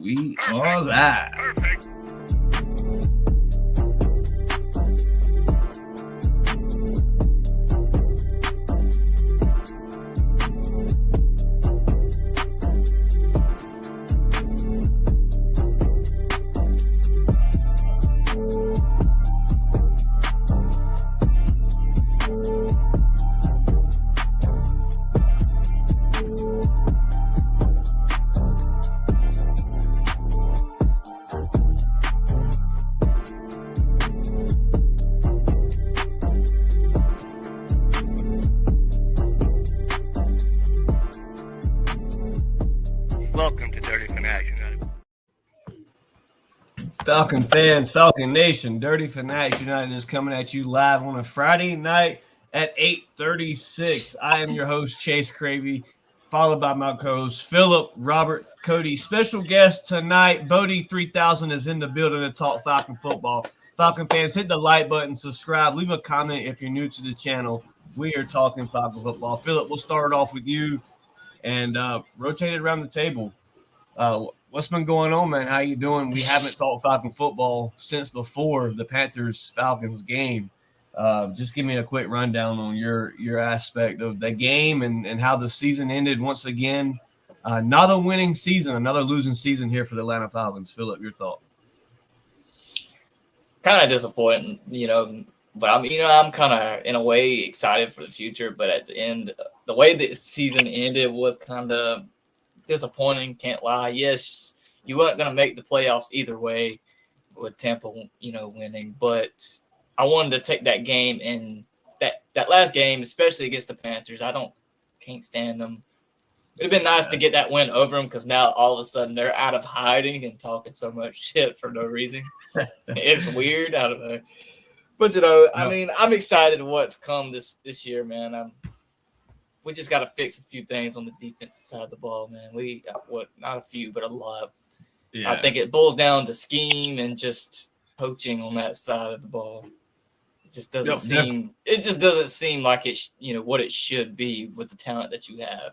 We are live. Perfect. Welcome to Dirty Fanatics United. Falcon fans, Falcon Nation, Dirty Fanatics United is coming at you live on a Friday night at 8:36. I am your host, Chase Cravey, followed by my co-hosts, Philip, Robert, Cody. Special guest tonight, Bodie 3000 is in the building to talk Falcon football. Falcon fans, hit the like button, subscribe, leave a comment if you're new to the channel. We are talking Falcon football. Philip, we'll start off with you and rotate it around the table. What's been going on, man? How you doing? We haven't talked Falcon football since before the Panthers-Falcons game. Just give me a quick rundown on your aspect of the game and how the season ended once again. Not a winning season, another losing season here for the Atlanta Falcons. Philip, your thought? Kind of disappointing, but I'm kind of in a way excited for the future. But at the end, the way the season ended was kind of disappointing. Can't lie. Yes, you weren't going to make the playoffs either way with Tampa, winning. But I wanted to take that game and that last game, especially against the Panthers. Can't stand them. It'd have been nice to get that win over them because now all of a sudden they're out of hiding and talking so much shit for no reason. It's weird. I don't know. But, I'm excited what's come this year, man. We just got to fix a few things on the defensive side of the ball, man. Not a few, but a lot. Yeah. I think it boils down to scheme and just coaching on that side of the ball. It just doesn't seem like it, what it should be with the talent that you have.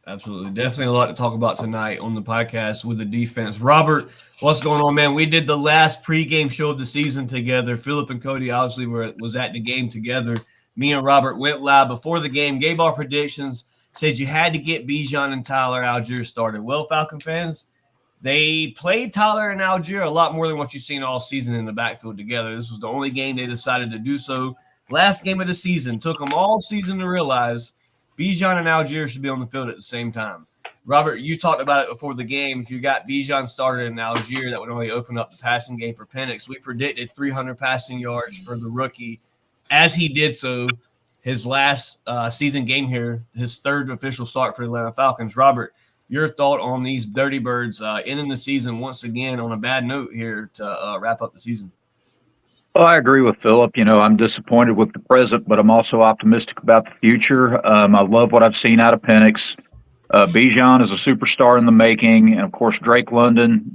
Absolutely. Definitely a lot to talk about tonight on the podcast with the defense. Robert, what's going on, man? We did the last pregame show of the season together. Philip and Cody obviously was at the game together. Me and Robert went live before the game, gave our predictions, said you had to get Bijan and Tyler Algier started. Well, Falcon fans, they played Tyler and Algier a lot more than what you've seen all season in the backfield together. This was the only game they decided to do so. Last game of the season. Took them all season to realize Bijan and Algier should be on the field at the same time. Robert, you talked about it before the game. If you got Bijan started and Algier, that would only open up the passing game for Penix. We predicted 300 passing yards for the rookie. As he did so, his last season game here, his third official start for the Atlanta Falcons. Robert, your thought on these Dirty Birds ending the season once again on a bad note here to wrap up the season? Well, I agree with Philip. I'm disappointed with the present, but I'm also optimistic about the future. I love what I've seen out of Penix. Bijan is a superstar in the making, and of course Drake London.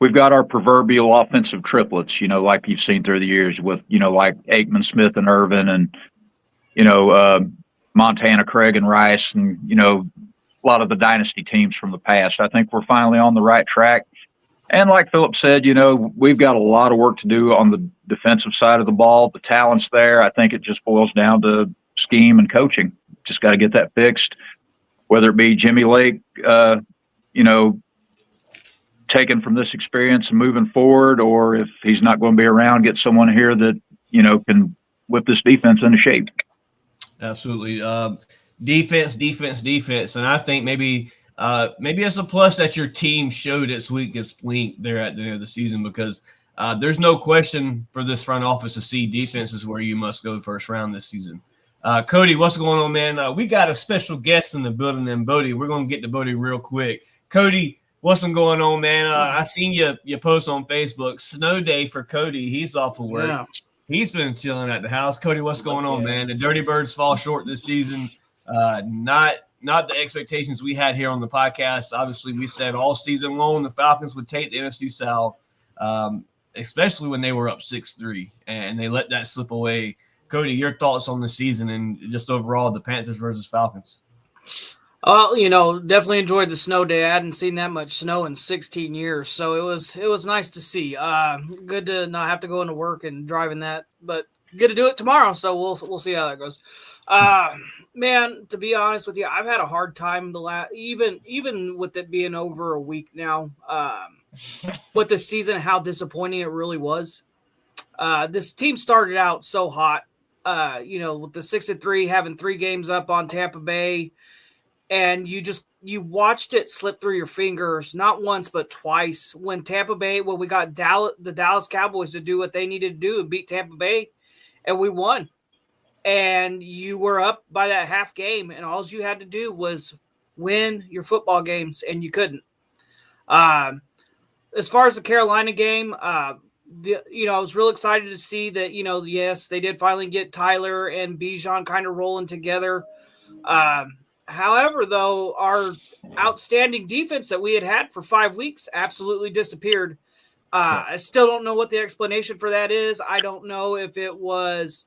We've got our proverbial offensive triplets. Like you've seen through the years with like Aikman, Smith, and Irvin, and Montana, Craig, and Rice, and a lot of the dynasty teams from the past. I think we're finally on the right track. And like Philip said, we've got a lot of work to do on the defensive side of the ball. The talent's there. I think it just boils down to scheme and coaching. Just got to get that fixed, whether it be Jimmy Lake, taken from this experience and moving forward, or if he's not going to be around, get someone here that, can whip this defense into shape. Absolutely. Defense. And I think maybe it's a plus that your team showed its weakest link there at the end of the season, because there's no question for this front office to see defense is where you must go first round this season. Cody, what's going on, man? We got a special guest in the building, and Bodie. We're going to get to Bodie real quick. Cody, what's been going on, man? I seen you post on Facebook. Snow day for Cody. He's off of work. Yeah. He's been chilling at the house. Cody, what's going on, man? The Dirty Birds fall short this season. Not the expectations we had here on the podcast. Obviously, we said all season long the Falcons would take the NFC South, especially when they were up 6-3, and they let that slip away. Cody, your thoughts on the season and just overall the Panthers versus Falcons? Well, definitely enjoyed the snow day. I hadn't seen that much snow in 16 years, so it was nice to see. Good to not have to go into work and driving that, but good to do it tomorrow. So we'll see how that goes. Man, to be honest with you, I've had a hard time even with it being over a week now. With the season, how disappointing it really was. This team started out so hot. With the 6-3, having 3 games up on Tampa Bay. And you watched it slip through your fingers, not once, but twice. When we got the Dallas Cowboys to do what they needed to do and beat Tampa Bay, and we won. And you were up by that half game, and all you had to do was win your football games, and you couldn't. As far as the Carolina game, I was real excited to see that, yes, they did finally get Tyler and Bijan kind of rolling together. However, though, our outstanding defense that we had for 5 weeks absolutely disappeared. I still don't know what the explanation for that is. I don't know if it was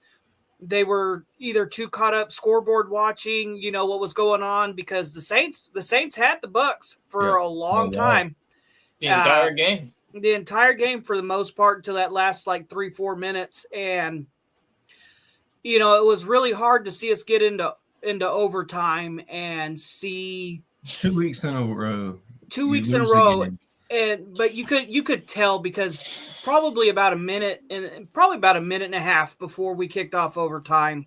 they were either too caught up scoreboard watching, what was going on, because the Saints had the Bucks for a long time. The entire game. The entire game for the most part until that last 3-4 minutes. And, it was really hard to see us get into overtime and see 2 weeks in a row. 2 weeks in a row. But you could tell because probably about a minute and a half before we kicked off overtime,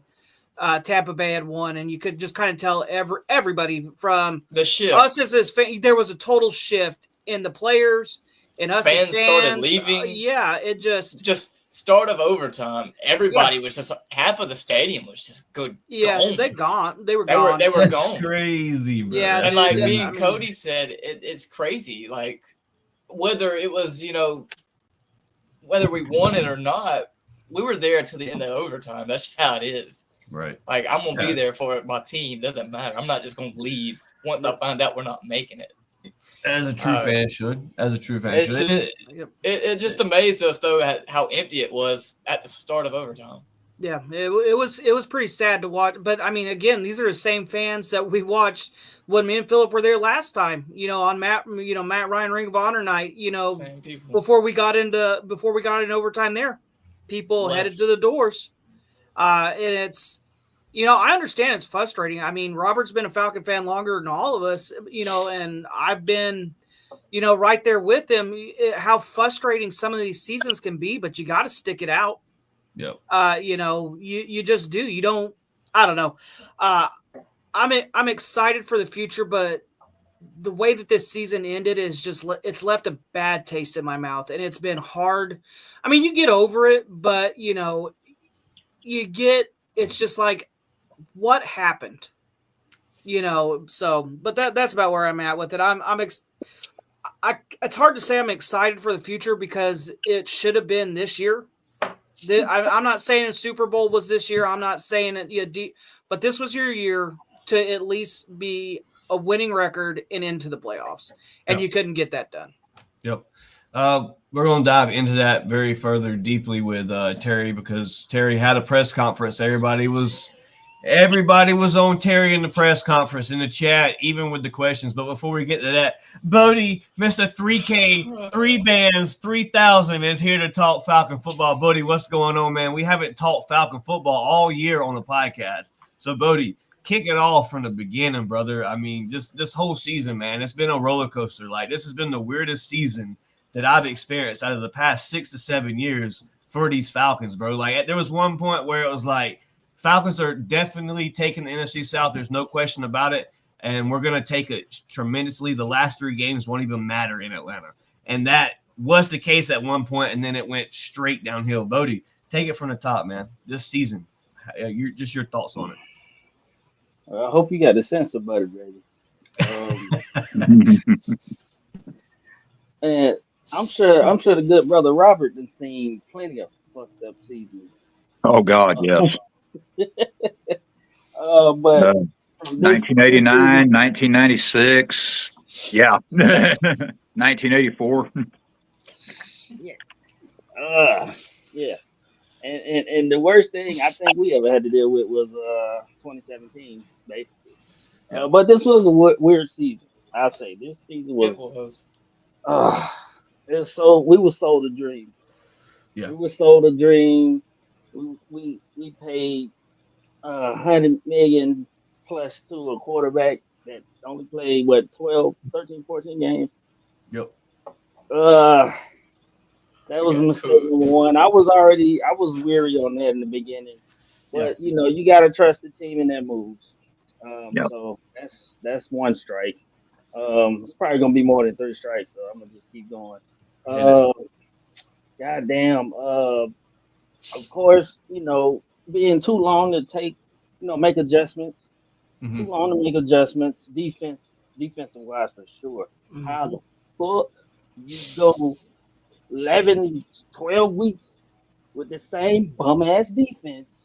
Tampa Bay had won, and you could just kind of tell everybody from the shift. Us as fans, there was a total shift in the players and us fans as fans started leaving. It just start of overtime. Everybody was just half of the stadium was just good. Yeah, gone. They were gone. They were That's gone. Crazy, bro. Yeah, and me and Cody said, it's crazy. Whether it was whether we won it or not, we were there till the end of overtime. That's just how it is. Right. I'm gonna be there for my team. Doesn't matter. I'm not just gonna leave once I find out we're not making it. As a true fan should. It just amazed us though at how empty it was at the start of overtime. Yeah, it was pretty sad to watch. But I mean, again, these are the same fans that we watched when me and Philip were there last time. On Matt Ryan Ring of Honor night. Before we got into overtime, there, people headed to the doors, and it's. I understand it's frustrating. I mean, Robert's been a Falcon fan longer than all of us, and I've been, right there with him. How frustrating some of these seasons can be, but you got to stick it out. Yep. You just do. You don't. I don't know. I'm excited for the future, but the way that this season ended is just it's left a bad taste in my mouth, and it's been hard. I mean, you get over it, but it's just like, what happened? But that's about where I'm at with it. It's hard to say I'm excited for the future because it should have been this year. I'm not saying a Super Bowl was this year. I'm not saying it, but this was your year to at least be a winning record and into the playoffs, and you couldn't get that done. Yep. We're going to dive into that very further deeply with Terry, because Terry had a press conference. Everybody was on Terry in the press conference, in the chat, even with the questions. But before we get to that, Bodie, Mr. 3K, 3 bands, 3,000 is here to talk Falcon football. Bodie, what's going on, man? We haven't talked Falcon football all year on the podcast. So, Bodie, kick it off from the beginning, brother. I mean, just this whole season, man, it's been a roller coaster. This has been the weirdest season that I've experienced out of the past 6 to 7 years for these Falcons, bro. There was one point where it was like, Falcons are definitely taking the NFC South. There's no question about it. And we're going to take it tremendously. The last 3 games won't even matter in Atlanta. And that was the case at one point, and then it went straight downhill. Bodie, take it from the top, man. This season, your thoughts on it. I hope you got the sense of butter, baby. And I'm sure the good brother Robert has seen plenty of fucked up seasons. Oh God, yes. But 1989, 1996, yeah, 1984. Yeah. And the worst thing I think we ever had to deal with was 2017, basically. But this was a weird season. I say this season It was. was. And so we were sold a dream. Yeah. We were sold a dream. We paid 100 million plus to a quarterback that only played what 12, 13, 14 games. Yep. Uh, that was got mistake cooked. number one. I was weary on that in the beginning, but you got to trust the team in their moves. Yep. So that's one strike. It's probably gonna be more than three strikes, so I'm gonna just keep going. Uh, goddamn. Of course, being too long to take, make adjustments. Mm-hmm. Too long to make adjustments. Defensive wise for sure. How the fuck you go 11, 12 weeks with the same bum ass defense?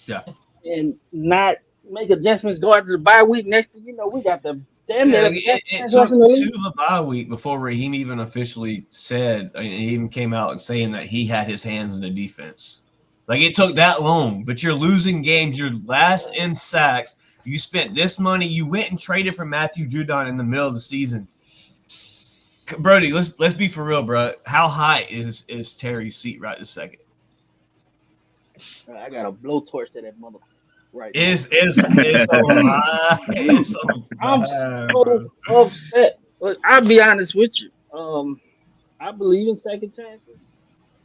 Yeah. And not make adjustments. Go after the bye week. Next thing you know, we got the damn Yeah, near the it best took rush in the to league. the bye week before Raheem even officially said, I mean, he even came out and saying that he had his hands in the defense. Like, it took that long, but you're losing games. You're last in sacks. You spent this money. You went and traded for Matthew Judon in the middle of the season. Brody, let's be for real, bro. How high is Terry's seat right this second? I got a blowtorch to that mother right now. It's so high. It's so I'm high, so bro. upset. But I'll be honest with you. I believe in second chances.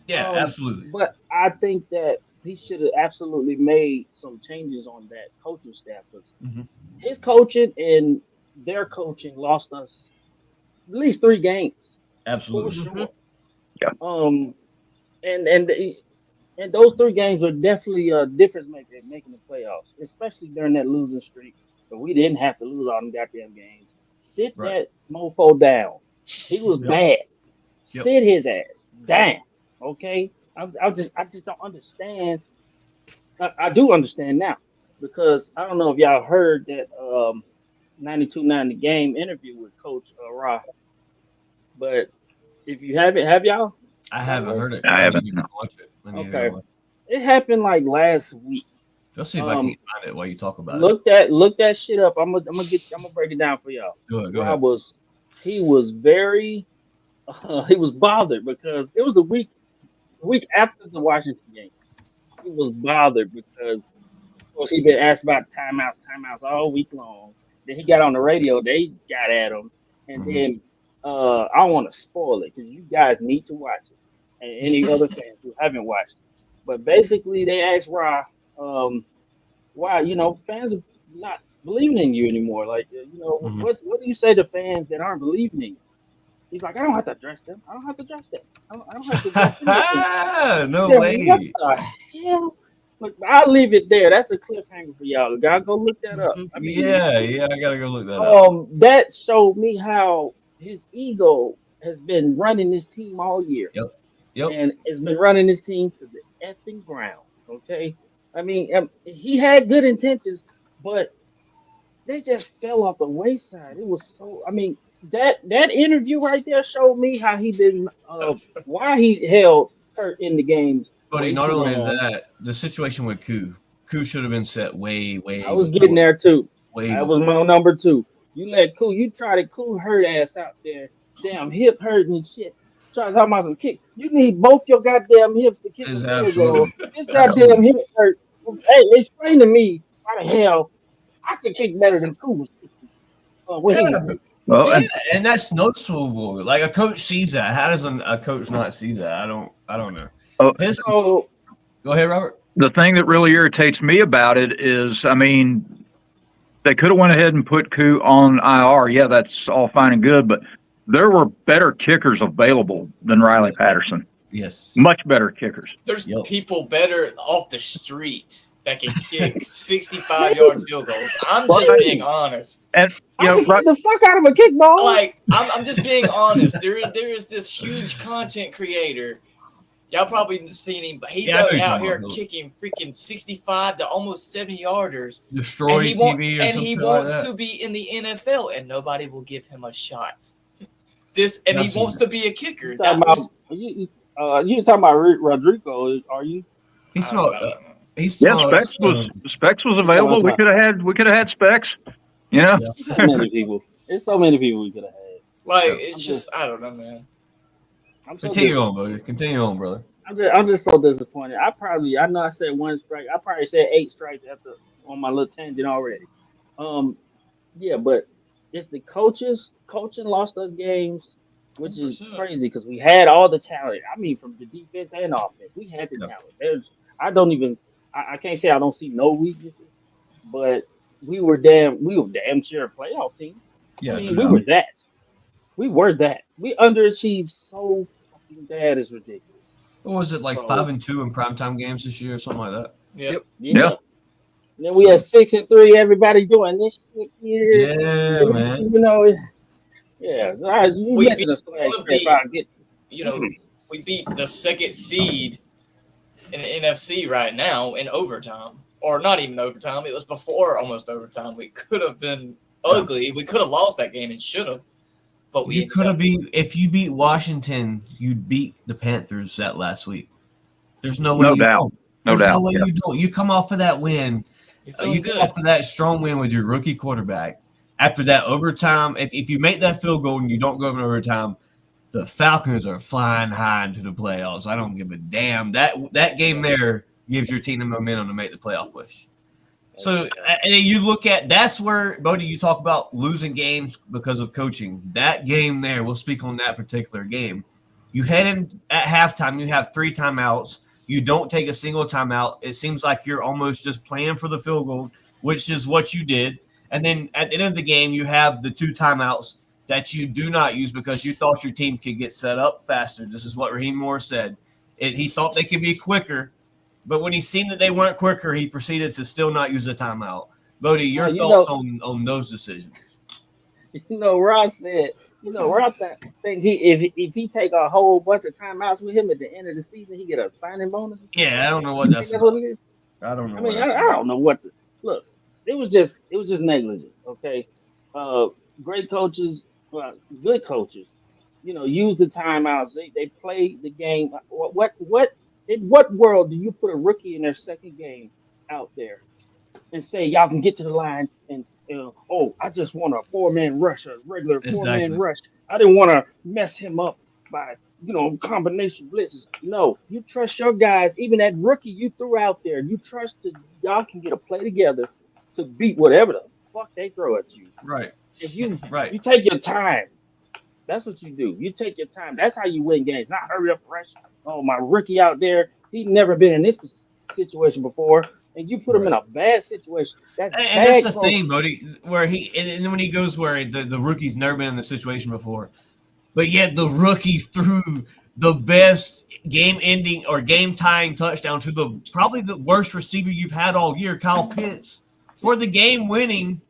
Yeah, absolutely. But I think that he should have absolutely made some changes on that coaching staff because Mhm. his coaching and their coaching lost us at least 3 games for Absolutely. sure. Yeah. And those 3 games were definitely a difference maker in making the playoffs, especially during that losing streak. But we didn't have to lose all them goddamn games. Sit Right. that mofo down. He was Yep. bad. Yep. Sit his ass down. Okay. I just don't understand. I do understand now because I don't know if y'all heard that 92-90 game interview with Coach Ra. But if you haven't, have y'all? I haven't heard it. I haven't, need to no. watch it. I need to Okay. go watch It happened like last week. it. Let's see if I can find it while you talk about it. Look that shit up. I'm gonna break it down for y'all. Go ahead. Go Rob ahead. he was very he was bothered because it was a week after the Washington game. He was bothered because of course he been asked about timeouts all week long. Then he got on the radio. They got at him, and Mhm. then I don't want to spoil it because you guys need to watch it, and any other fans who haven't watched it. But basically, they asked Ra, why fans are not believing in you anymore. Like Mhm. what do you say to fans that aren't believing in you? He's like, I don't have to address them. I don't have to address them. I don't have to address them. No Yeah, way. what the hell? Look, I'll leave it there. That's a cliffhanger for y'all. Y'all go look that up. I mean, Yeah, I gotta go look that up. that showed me how his ego has been running this team all year. Yep. And it's been running this team to the effing ground. Okay. I mean, he had good intentions, but they just fell off the wayside. It was so. I mean, that interview right there showed me how he been, why he held Kurt in the games. Buddy, way not too only long. that, the situation with Koo should have been set way. I was getting there too. Way That was my number 2. You let Koo, you try to Koo hurt ass out there, damn hip hurting and shit. Try to talk about some kick. You need both your goddamn hips to kick Is a field absolutely. goal. This goddamn hip hurt. Hey, explain to me why the hell I could kick better than Koo was kicking. Yeah, Well, yeah, and that's noticeable. Like a coach sees that. How does a coach not see that? I don't know. So Go ahead, Robert. the thing that really irritates me about it is, I mean, they could have went ahead and put Koo on IR. Yeah, that's all fine and good, but there were better kickers available than Riley Patterson. Yes. Much better kickers. There's Yep. people better off the street that can kick 65-yard field goals. I'm just being honest. And I can kick the fuck out of a kickball. Like, I'm just being honest. There is this huge content creator. Y'all probably seen him, but he's Yeah, I know out you're here talking about. kicking freaking 65 to almost 70-yarders. Destroy And he, TV or and something he like wants that. to be in the NFL, and nobody will give him a shot. He wants to be a kicker. you talking about Rodrigo? Are you? He's not. He's Yeah, not. Specs was available. We could have had Specs. You know? So many people. There's so many people we could have had. Like Yeah. it's just I don't know, man. I'm so Continue on, Bodie. Continue on, brother. I'm just so disappointed. I know I said one strike. I probably said 8 strikes after on my little tangent already. Um, yeah, but it's the coaches. Coaching lost us games, which is 100%. crazy because we had all the talent. I mean, from the defense and offense, we had the Yeah. talent. I don't even. I can't say I don't see no weaknesses, but we were damn sure a playoff team. Yeah, I mean, no we doubt. were that. We were that. We underachieved so fucking bad. It's ridiculous. What was it, like So 5-2 in primetime games this year or something like that? Yep. yeah. Yeah. Then we had 6-3. Everybody doing this shit here. Yeah, man. You know, yeah. So you We mentioned beat a slash one of strip. the- I get. You know, we beat the second seed in the NFC right now in overtime, or not even overtime. It was before almost overtime. We could have been ugly. We could have lost that game and should have, but we You ended could have up- beat if you beat Washington, you'd beat the Panthers that last week. There's no way No you doubt. don't. No There's doubt. no way Yeah. you don't. You come off of that win. You're You feeling come good. off of that strong win with your rookie quarterback. After that overtime, if you make that field goal and you don't go in overtime, the Falcons are flying high into the playoffs. I don't give a damn. That game there gives your team the momentum to make the playoff push. So and you look at that's where Bodie, you talk about losing games because of coaching. That game there, we'll speak on that particular game. You head in at halftime, you have 3 timeouts. You don't take a single timeout. It seems like you're almost just playing for the field goal, which is what you did. And then at the end of the game, you have the 2 timeouts that you do not use because you thought your team could get set up faster. This is what Raheem Moore said. He thought they could be quicker, but when he seen that they weren't quicker, he proceeded to still not use a timeout. Bodie, your thoughts on those decisions? You know, Ross said. You know, Ross think if he take a whole bunch of timeouts with him at the end of the season, he get a signing bonus. Or something. Yeah, I don't know what You that's think about. what it is. I don't know. I mean, what I that's about. don't know what to look. It was just negligence. Okay, great coaches, good coaches. You know, use the timeouts. They play the game. In what world do you put a rookie in their second game out there and say y'all can get to the line and I just want a 4-man rush, a regular 4-man Exactly. rush. I didn't want to mess him up by combination blitzes. No, you trust your guys. Even that rookie you threw out there, you trust that y'all can get a play together to beat whatever the fuck they throw at you. Right. If you Right. take your time, that's what you do. You take your time. That's how you win games. Not hurry up, rush. Oh, my rookie out there, he's never been in this situation before, and you put him in a bad situation. That's And bad that's the coaching. thing, Bodie, where and then when he goes where the rookie's never been in this situation before, but yet the rookie threw the best game-ending or game-tying touchdown to probably the worst receiver you've had all year, Kyle Pitts, for the game-winning,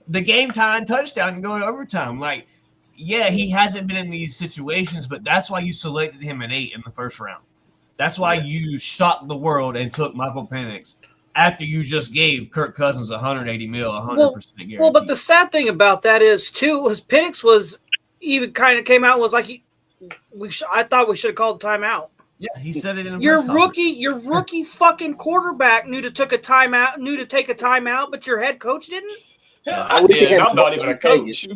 the game-tying touchdown and going to overtime. Like, yeah, he hasn't been in these situations, but that's why you selected him at 8 in the first round. That's why you shocked the world and took Michael Penix after you just gave Kirk Cousins $180 million, 100% guarantee. Well, but the sad thing about that is too was Penix was even kind of came out and was like, I thought we should have called timeout. Yeah, he said it in a Your press conference. rookie fucking quarterback knew to take a timeout, but your head coach didn't. Hell, I I wish he did. had I'm the not even a ball to coach.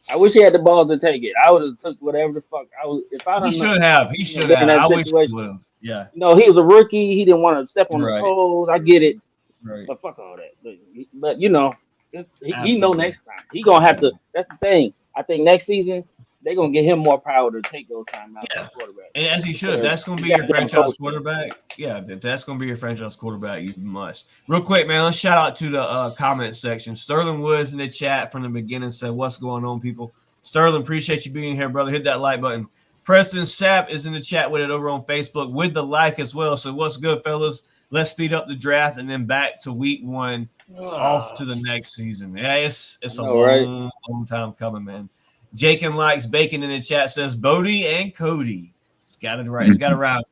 I wish he had the balls to take it. I would have took whatever the fuck I was. If I He don't know, should have. He should been have. in that I wish he situation. would have. Yeah, no, he was a rookie. He didn't want to step on Right. the toes. I get it, right. but fuck all that. But he know Absolutely. next time he gonna have to. That's the thing. I think next season they're gonna give him more power to take those timeouts as quarterback. And as he should. If that's going to be You your got them franchise coaches. quarterback, yeah, if that's going to be your franchise quarterback, you must. Real quick, man, let's shout out to the comment section. Sterling Woods in the chat from the beginning said, what's going on, people? Sterling, appreciate you being here, brother. Hit that like button. Preston Sapp is in the chat with it over on Facebook with the like as well. So what's good, fellas? Let's speed up the draft and then back to week 1, off to the next season. Yeah, it's a know, right? long time coming, man. Jake and Likes Bacon in the chat says Bodie and Cody. It's got it right. It's got it right.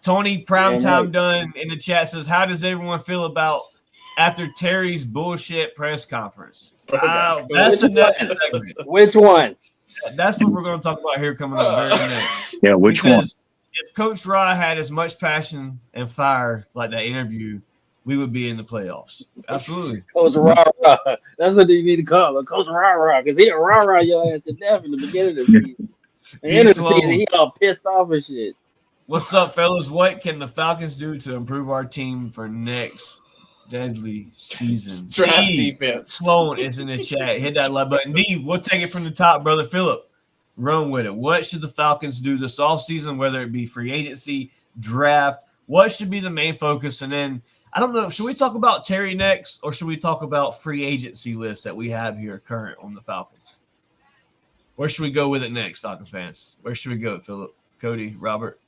Tony Primetime right. Done in the chat says, how does everyone feel about after Terry's bullshit press conference? That's the next segment. Which one? That's what we're going to talk about here coming up very next. Yeah, which He one? says, if Coach Rye had as much passion and fire like that interview, we would be in the playoffs. Absolutely. Coach Raw That's what they need to call him, Coach Rah Rah, because he rah rah your ass to death in the beginning of the season. The end of the season, he all pissed off and shit. What's up, fellas? What can the Falcons do to improve our team for next deadly season? Draft D, defense. Sloan is in the chat. Hit that like button. D, we'll take it from the top, brother Philip. Run with it. What should the Falcons do this offseason, whether it be free agency, draft? What should be the main focus? And then, I don't know, should we talk about Terry next, or should we talk about free agency list that we have here current on the Falcons? Where should we go with it next, Falcon fans? Where should we go, Philip, Cody, Robert?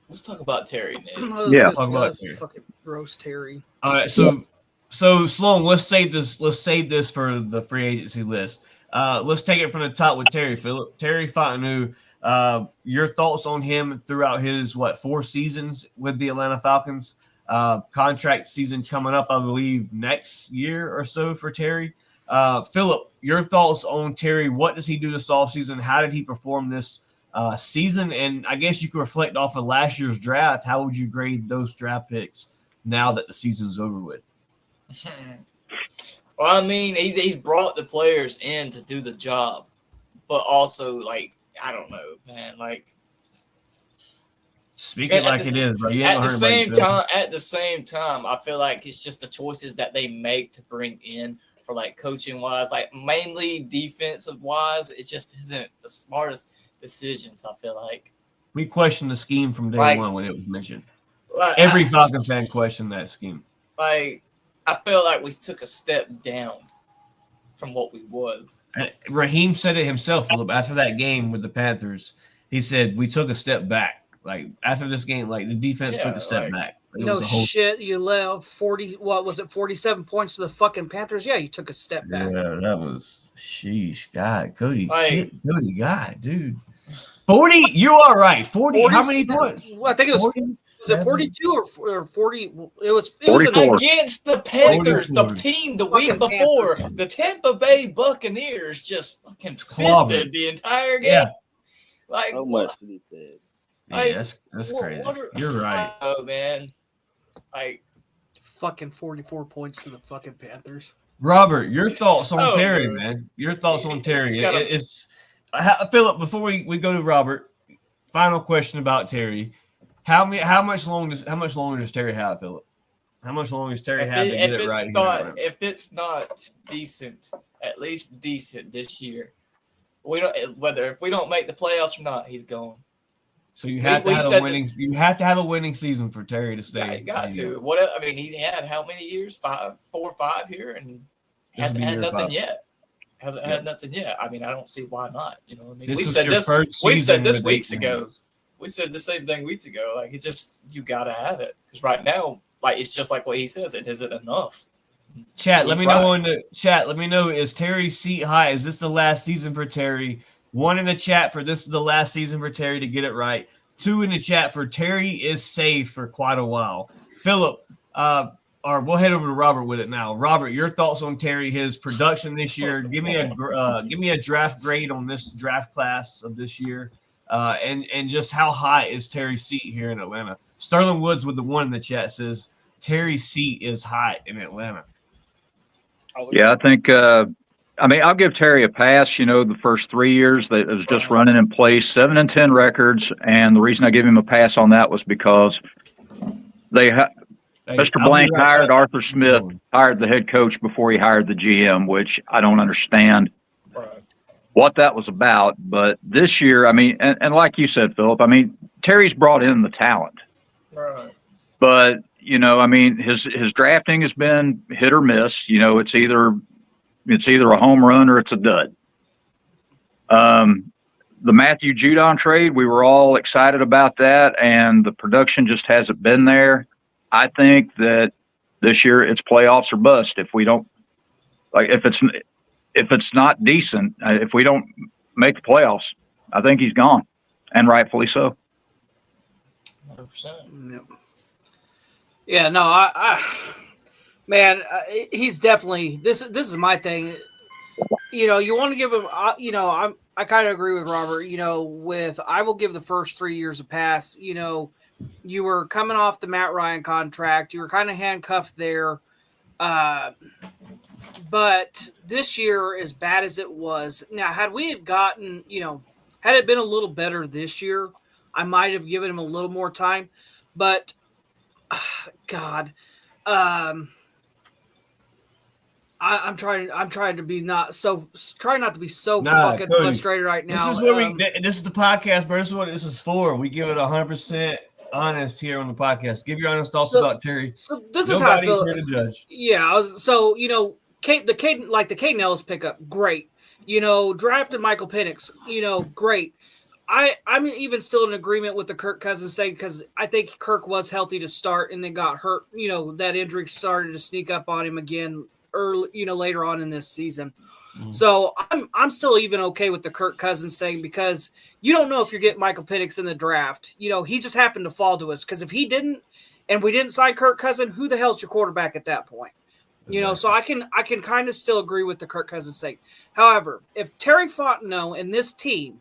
Let's talk about Terry next. Yeah. Talk about Terry. Fucking roast Terry. All right, so Sloan, let's save this. Let's save this for the free agency list. Let's take it from the top with Terry. Philip, Terry Fontenot. Your thoughts on him throughout his 4 seasons with the Atlanta Falcons? Contract season coming up, I believe, next year or so for Terry. Philip, your thoughts on Terry? What does he do this offseason? How did he perform this season? And I guess you could reflect off of last year's draft. How would you grade those draft picks now that the season's over with? Well, I mean, he's brought the players in to do the job, but also, I don't know, man. Speak it like it is, bro. At the same time, I feel like it's just the choices that they make to bring in for coaching wise, mainly defensive wise. It just isn't the smartest decisions. I feel like we questioned the scheme from day one when it was mentioned. Every Falcon fan questioned that scheme. I feel like we took a step down from what we was. Raheem said it himself, Philip, after that game with the Panthers. He said we took a step back. After this game, the defense took a step back. Shit, you let 47 points to the fucking Panthers? Yeah, you took a step back. Yeah, that was sheesh. God, Cody, Cody, God, dude. 40, you are right. 40, how many points? Well, I think it was it 42 or 40? It was 44. Against the Panthers, 44. the team the week before. The Tampa Bay Buccaneers just fucking fisted the entire game. Yeah. So much to be said. Yeah, that's crazy. You're right. Oh, man. Fucking 44 points to the fucking Panthers. Robert, your thoughts on Terry, man. Your thoughts on Terry. Philip, before we go to Robert, final question about Terry. How much longer does Terry have, Philip? How much longer does Terry have to get it right? If it's not decent, at least decent this year, if we don't make the playoffs or not, he's gone. So you have to have a winning. You have to have a winning season for Terry to stay. Yeah, you got to. He had how many years? 4 or 5 here, and hasn't had nothing yet. Hasn't had nothing yet. I don't see why not. You know what I mean? We said this weeks ago. We said the same thing weeks ago. You gotta have it because right now, it's just like what he says. It isn't enough. Chat, let me know in the chat. Let me know, is Terry's seat high? Is this the last season for Terry? 1 in the chat for this is the last season for Terry to get it right. 2 in the chat for Terry is safe for quite a while. Philip, or we'll head over to Robert with it now. Robert, your thoughts on Terry, his production this year. Give me a draft grade on this draft class of this year, and just how high is Terry's seat here in Atlanta. Sterling Woods with the 1 in the chat says Terry's seat is high in Atlanta. Yeah, I think. I'll give Terry a pass. The first 3 years that it was just running in place, 7-10 records, and the reason I give him a pass on that was because Mr. Blank hired Arthur Smith, hired the head coach before he hired the GM, which I don't understand what that was about. But this year, and like you said, Philip, Terry's brought in the talent, but his drafting has been hit or miss. It's either a home run or it's a dud. The Matthew Judon trade, we were all excited about that, and the production just hasn't been there. I think that this year it's playoffs or bust. If we don't, if it's not decent, if we don't make the playoffs, I think he's gone, and rightfully so. 100%. Yeah, no, man, he's definitely this is my thing. You want to give him. I kind of agree with Robert. I will give the first 3 years a pass. You were coming off the Matt Ryan contract. You were kind of handcuffed there. But this year, as bad as it was, now had we had gotten, had it been a little better this year, I might have given him a little more time. But God, I'm trying to be trying not to be so fucking Cody, frustrated right now. This is where this is the podcast, bro. This is what this is for. We give it 100% honest here on the podcast. Give your honest thoughts about Terry. So this is how I feel. Nobody's here to judge. Yeah, the Caden Ellis pickup, great. Drafted Michael Penix, great. I'm even still in agreement with the Kirk Cousins thing because I think Kirk was healthy to start and then got hurt. That injury started to sneak up on him again early, later on in this season. Mm-hmm. So I'm still even okay with the Kirk Cousins thing because you don't know if you're getting Michael Penix in the draft. He just happened to fall to us because if he didn't and we didn't sign Kirk Cousins, who the hell's your quarterback at that point? So I can kind of still agree with the Kirk Cousins thing. However, if Terry Fontenot and this team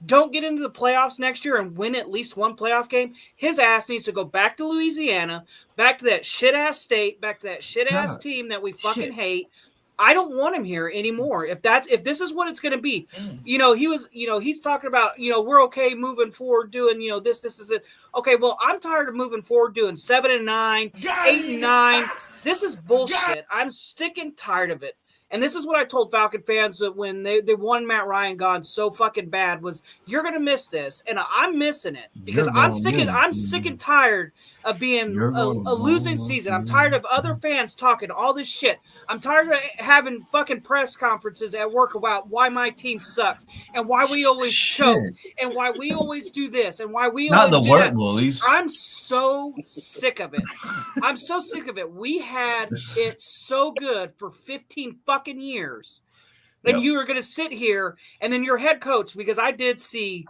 don't get into the playoffs next year and win at least one playoff game, his ass needs to go back to Louisiana, back to that shit-ass state, back to that shit-ass team that we fucking hate. I don't want him here anymore. If this is what it's going to be, he's talking about, we're okay moving forward doing, this is it. Okay, well, I'm tired of moving forward doing 7-9, 8-9. This is bullshit. I'm sick and tired of it. And this is what I told Falcon fans that when they won Matt Ryan gone so fucking bad was you're gonna miss this, and I'm missing it because I'm sick and tired of being a losing season. I'm tired of other fans talking all this shit. I'm tired of having fucking press conferences at work about why my team sucks and why we always choke and why we always do this and why we always do that. Bullies. I'm so sick of it. I'm so sick of it. We had it so good for 15 fucking years. And you were going to sit here and then your head coach, because I did see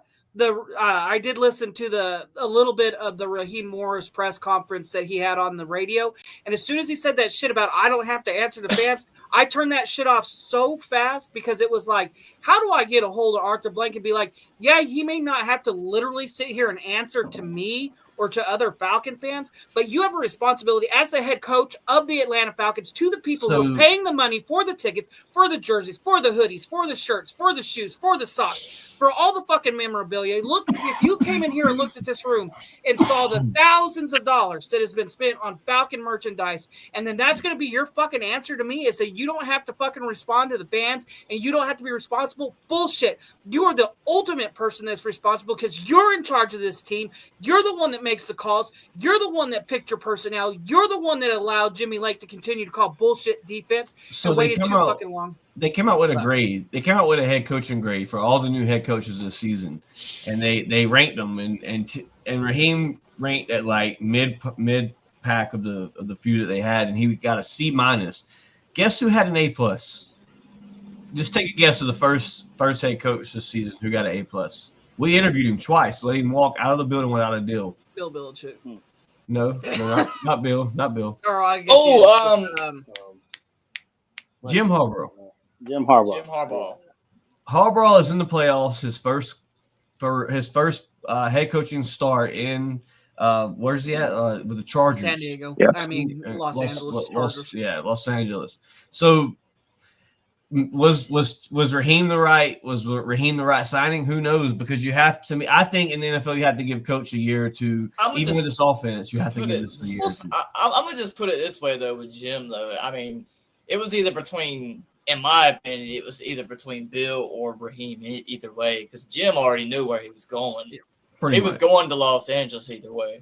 I did listen to a little bit of the Raheem Morris press conference that he had on the radio. And as soon as he said that shit about, I don't have to answer the fans, I turned that shit off so fast because it was like, how do I get a hold of Arthur Blank and be like, yeah, he may not have to literally sit here and answer to me or to other Falcon fans, but you have a responsibility as the head coach of the Atlanta Falcons to the people who are paying the money for the tickets, for the jerseys, for the hoodies, for the shirts, for the shoes, for the socks, for all the fucking memorabilia. Look, if you came in here and looked at this room and saw the thousands of dollars that has been spent on Falcon merchandise, and then that's going to be your fucking answer to me is that you don't have to fucking respond to the fans and you don't have to be responsible. Bullshit. You are the ultimate person that's responsible because you're in charge of this team. You're the one that makes the calls. You're the one that picked your personnel. You're the one that allowed Jimmy Lake to continue to call bullshit defense and waited too fucking long. They came out with a grade. They came out with a head coaching grade for all the new head coaches this season, and they ranked them. And Raheem ranked at like mid pack of the few that they had, and he got a C minus. Guess who had an A plus? Just take a guess of the first head coach this season who got an A plus. We interviewed him twice, let him walk out of the building without a deal. Bill Belichick. No, not Bill, not Bill. Or I guess Jim Harbaugh. Jim Harbaugh. Harbaugh is in the playoffs. His first head coaching start in where's he at? With the Chargers. San Diego. Yep. I mean Los Angeles Chargers. Los Angeles. So was Raheem the right signing? Who knows? Because you have to. I think in the NFL you have to give coach a year or two. Even with this offense, you have to give this a year or two. I'm gonna just put it this way though with Jim though. I mean, it was either between, in my opinion, it was either between Bill or Raheem. Either way, because Jim already knew where he was going. He was going to Los Angeles either way.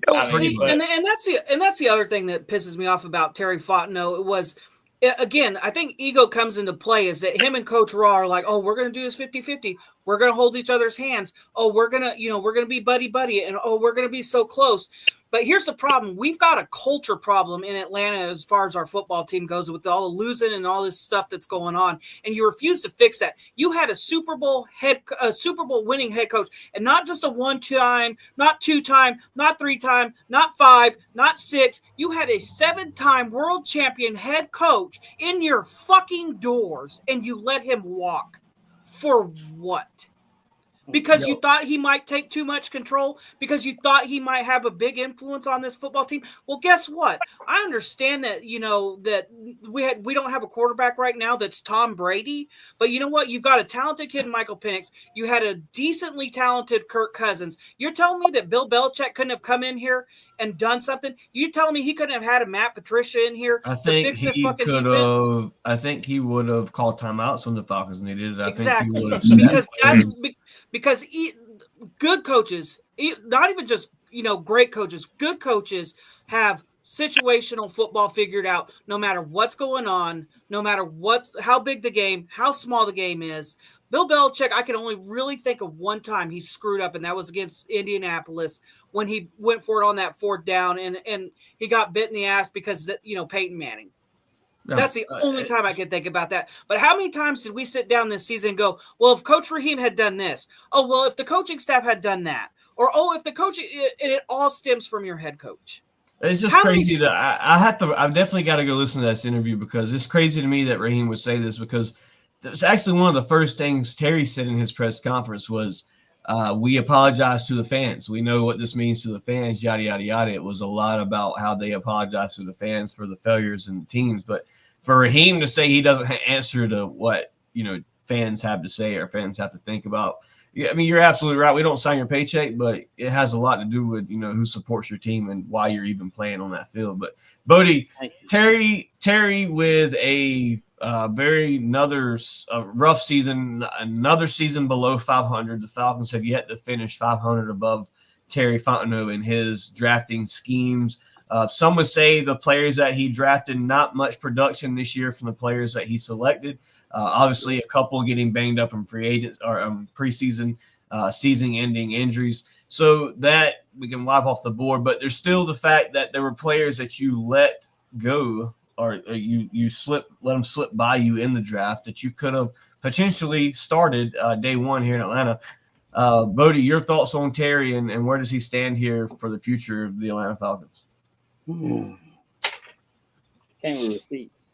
Well, and that's the other thing that pisses me off about Terry Fontenot was. Again, I think ego comes into play is that him and Coach Raw are like, oh, we're going to do this 50-50. We're going to hold each other's hands. Oh, we're going to be buddy. And oh, we're going to be so close. But here's the problem. We've got a culture problem in Atlanta as far as our football team goes with all the losing and all this stuff that's going on. And you refuse to fix that. You had a Super Bowl winning head coach, and not just a one-time, not two-time, not three-time, not five, not six. You had a 7-time world champion head coach in your fucking doors, and you let him walk. For what? because you thought he might take too much control, because you thought he might have a big influence on this football team. Well, guess what? I understand that, that we don't have a quarterback right now that's Tom Brady, but you know what? You've got a talented kid, Michael Penix. You had a decently talented Kirk Cousins. You're telling me that Bill Belichick couldn't have come in here and done something? You're telling me he couldn't have had a Matt Patricia in here I to think fix this he fucking could defense? have. I think he would have called timeouts when the Falcons needed it. I Exactly, think he would have because good coaches, not even just great coaches, good coaches have situational football figured out. No matter what's going on, no matter how big the game, how small the game is. Bill Belichick, I can only really think of one time he screwed up, and that was against Indianapolis when he went for it on that 4th down, and he got bit in the ass because Peyton Manning. That's the only time I can think about that. But how many times did we sit down this season and go, well, if Coach Raheem had done this, oh, well, if the coaching staff had done that, or, oh, if the coaching, and it all stems from your head coach. It's just crazy that I've definitely got to go listen to this interview, because it's crazy to me that Raheem would say this, because it's actually one of the first things Terry said in his press conference was, we apologize to the fans. We know what this means to the fans, yada, yada, yada. It was a lot about how they apologize to the fans for the failures in the teams. But for Raheem to say he doesn't answer to what, fans have to say or fans have to think about. Yeah, I mean, you're absolutely right. We don't sign your paycheck, but it has a lot to do with, who supports your team and why you're even playing on that field. But Bodie, Terry with a rough season, another season below 500. The Falcons have yet to finish 500 above Terry Fontenot in his drafting schemes. Some would say the players that he drafted, not much production this year from the players that he selected. Obviously, a couple getting banged up in free agents or preseason, season-ending injuries. So that we can wipe off the board. But there's still the fact that there were players that you let go, or you let them slip by you in the draft that you could have potentially started day one here in Atlanta. Bodie, your thoughts on Terry and where does he stand here for the future of the Atlanta Falcons? Came with receipts.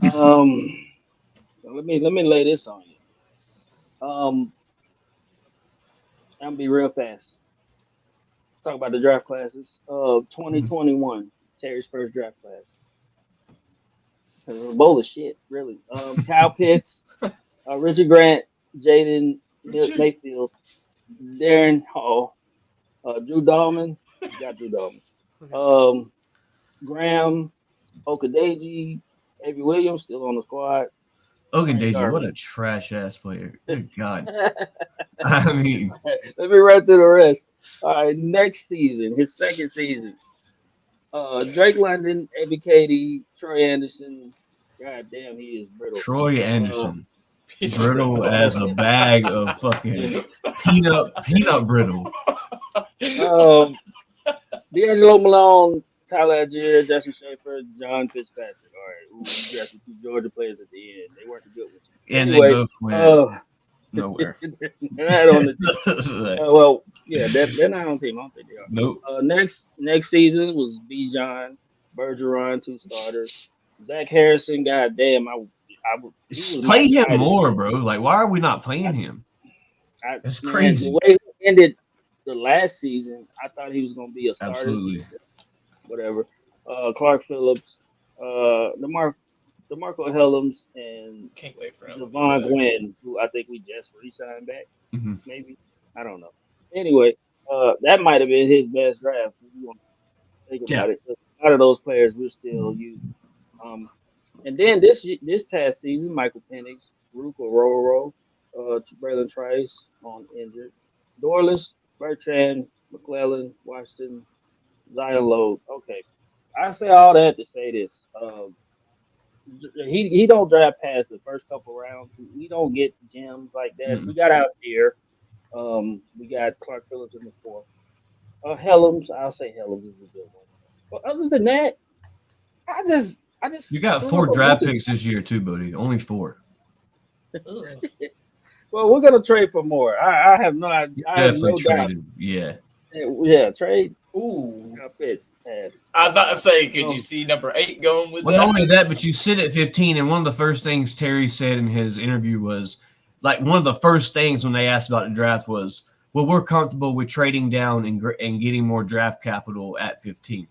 So let me lay this on you. I'm gonna be real fast. Talk about the draft classes. 2021, Terry's first draft class. It was a bowl of shit, really. Kyle Pitts, Richard Grant, Jaden Mayfield, Darren Hall, Drew Dahlman, got Drew Dahlman, Graham, Okadeji, Avery Williams still on the squad. Ogundeji, what a trash ass player! Good God. I mean, let me run through the rest. All right, next season, his second season. Drake London, Abby Katie, Troy Anderson. God damn, he is brittle. Troy Anderson. He's brittle as a bag of fucking peanut brittle. D'Angelo Malone, Tyler Algier, Justin Schaefer, John Fitzpatrick. All right, we drafted 2 Georgia players at the end. They weren't the good ones. And anyway, they both went nowhere. They're not on the team. They're not on the team. I don't think they are. Nope. Next season was Bijan, Bergeron, 2 starters. Zach Harrison, goddamn, play him more, bro. Like, why are we not playing him? It's crazy. The way he ended the last season, I thought he was going to be a starter. Absolutely. Whatever. Clark Phillips, DeMarco Helms, and Can't wait for him. Devon Gwynn, who I think we just re-signed back. Mm-hmm. Maybe. I don't know. Anyway, that might have been his best draft if you want to think about it. A lot of those players we're still using. And then this past season, Michael Penix, Ruka Roro, Braylon Trice on injured, Dorless, Bertrand, McClellan, Washington, Zion Lowe. Okay, I say all that to say this. He don't draft past the first couple rounds. We don't get gems like that. Mm-hmm. We got out here. We got Clark Phillips in the 4th. Helms, I'll say Helms is a good one. But other than that, I just you got 4 draft picks this year too, buddy. Only 4. Well, we're gonna trade for more. I have no idea. Definitely traded. Yeah. Yeah, trade. Ooh. Pass. I was about to say, could you see number 8 going with that? Not only that, but you sit at 15, and one of the first things Terry said in his interview was, like one of the first things when they asked about the draft was, well, we're comfortable with trading down and getting more draft capital at 15.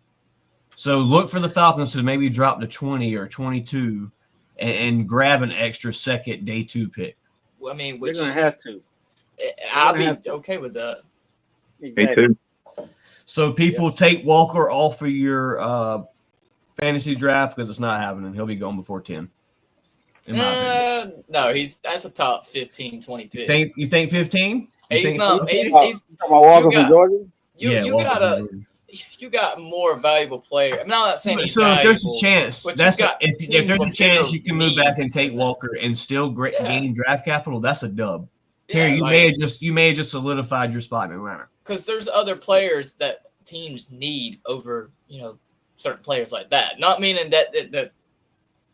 So look for the Falcons to maybe drop to 20 or 22 and grab an extra second day 2 pick. Well, I mean, They're which gonna have to. I'll gonna be have to. okay with that. Me Exactly. too. So people take Walker off of your fantasy draft because it's not happening. He'll be gone before 10. In my opinion. No, that's a top 15, 20 pick. You think 15? He's not. He's talking about Walker you got- from Georgia. you Walker got from a Georgia. you got more valuable player. I'm not saying he's So if there's a valuable, chance, but that's you got if teams there's a with chance bigger you can move back and needs take than that. Walker and still Yeah. gain draft capital, that's a dub. Terry, Yeah, you may have just solidified your spot in Atlanta. because there's other players that teams need over certain players like that. Not meaning that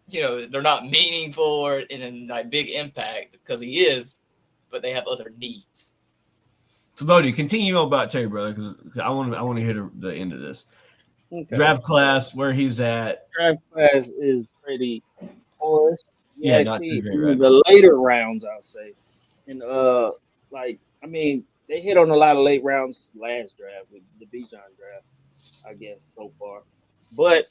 they're not meaningful or in like big impact because he is, but they have other needs. So Bodie, continue on about Terry, brother, because I want to hear the end of this Okay. draft class where he's at. Draft class is pretty porous. Yeah, You not see too great, in right? the later rounds, I'll say. And they hit on a lot of late rounds last draft with the Bijan draft, I guess, so far. But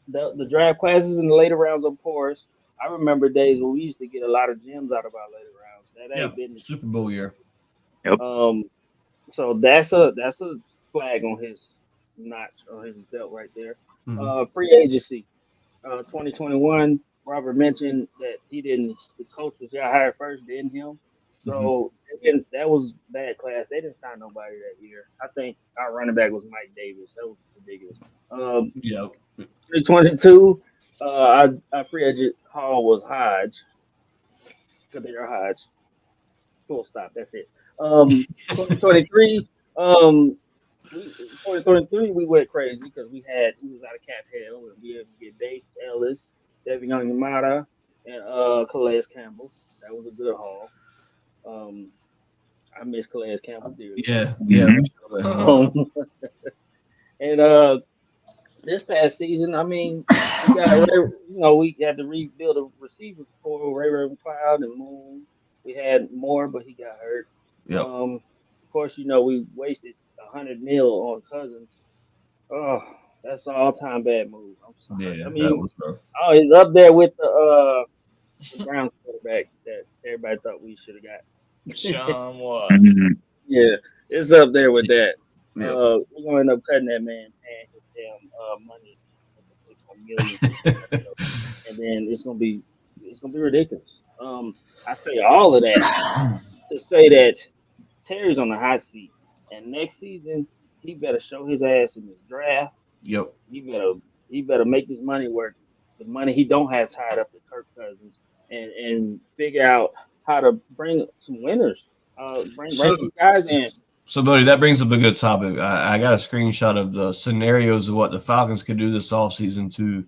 the draft classes in the later rounds are porous. I remember days when we used to get a lot of gems out of our later rounds. That ain't been Super Bowl year. so that's a flag on his notch on his belt right there. Mhm. Free agency. 2021, Robert mentioned that the coach was got hired first, then him. So that was bad class. They didn't sign nobody that year. I think our running back was Mike Davis. That was ridiculous. Yeah. 2022, our free agent haul was Hodge. Kabir Hodge. Full stop. That's it. 2023, 2023, we went crazy because we was out of cap hell and we had to get Bates, Ellis, Devin Young Yamada, and Calais Campbell. That was a good haul. I miss Calais Campbell dearly. Yeah. Um, and this past season, I mean, we had to rebuild a receiver for Ray McLeod and Moon. We had more, but he got hurt. Yep. Of course, we wasted $100 million on Cousins. Oh, that's an all-time bad move. I'm sorry. Yeah, I that mean, was rough. he's up there with the Browns quarterback that everybody thought we should have got. Sean was. Mhm. Yeah, it's up there with that. Yeah. We're gonna end up cutting that man paying his damn money, million, and then it's gonna be ridiculous. I say all of that to say that Terry's on the hot seat, and next season he better show his ass in this draft. Yep. He better make this money work. The money he don't have tied up to Kirk Cousins, and figure out how to bring some winners. Bring some guys in. So, Buddy, that brings up a good topic. I got a screenshot of the scenarios of what the Falcons could do this offseason to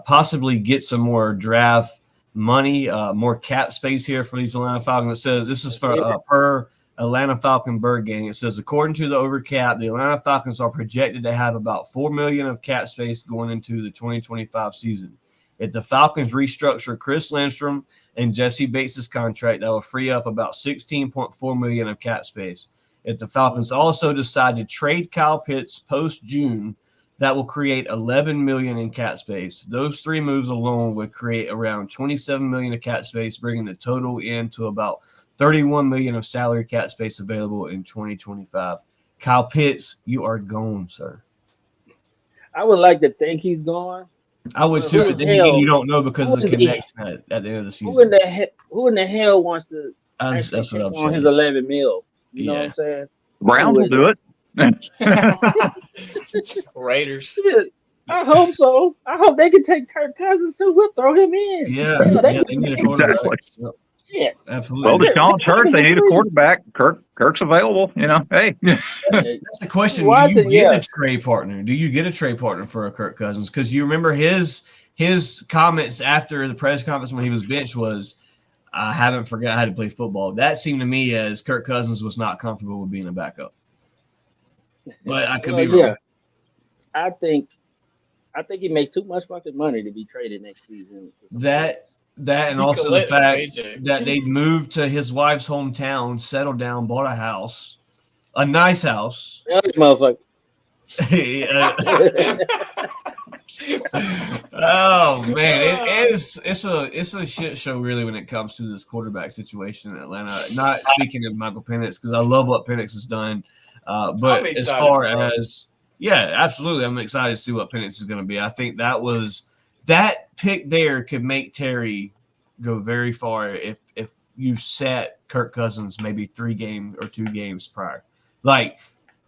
possibly get some more draft money, more cap space here for these Atlanta Falcons. It says this is for per Atlanta Falcon Bird Gang. It says, according to the overcap, the Atlanta Falcons are projected to have about $4 million of cap space going into the 2025 season. If the Falcons restructure Chris Lindstrom and Jesse Bates' contract, that will free up about $16.4 million of cap space. If the Falcons also decide to trade Kyle Pitts post-June, that will create $11 million in cap space. Those three moves alone would create around $27 million of cap space, bringing the total in to about $31 million of salary cap space available in 2025. Kyle Pitts, you are gone, sir. I would like to think he's gone. I would too, but then again, you don't know because of the connection at the end of the season. Who in the hell wants to That's what I'm on saying. his 11 mil? You know what I'm saying? Browns will do it. Raiders. Shit, I hope so. I hope they can take Kirk Cousins too. We'll throw him in. Yeah, they need a quarterback. Exactly. Yep. Yeah. Absolutely. Well, Deshaun's hurt. They need a quarterback. Kirk's available. Hey. That's the question. Do you get a trade partner? Do you get a trade partner for a Kirk Cousins? Because you remember his comments after the press conference when he was benched was, I haven't forgot how to play football. That seemed to me as Kirk Cousins was not comfortable with being a backup. But I could be wrong. I think he made too much fucking money to be traded next season. That and He also the collected fact paycheck. that they moved to his wife's hometown, settled down, bought a house, a nice house. This motherfucker. Oh man, it's a shit show really when it comes to this quarterback situation in Atlanta. Not speaking of Michael Penix because I love what Penix has done, but I'm as excited, far bro. as absolutely, I'm excited to see what Penix is going to be. I think that pick there could make Terry go very far if you set Kirk Cousins maybe 3 games or 2 games prior. Like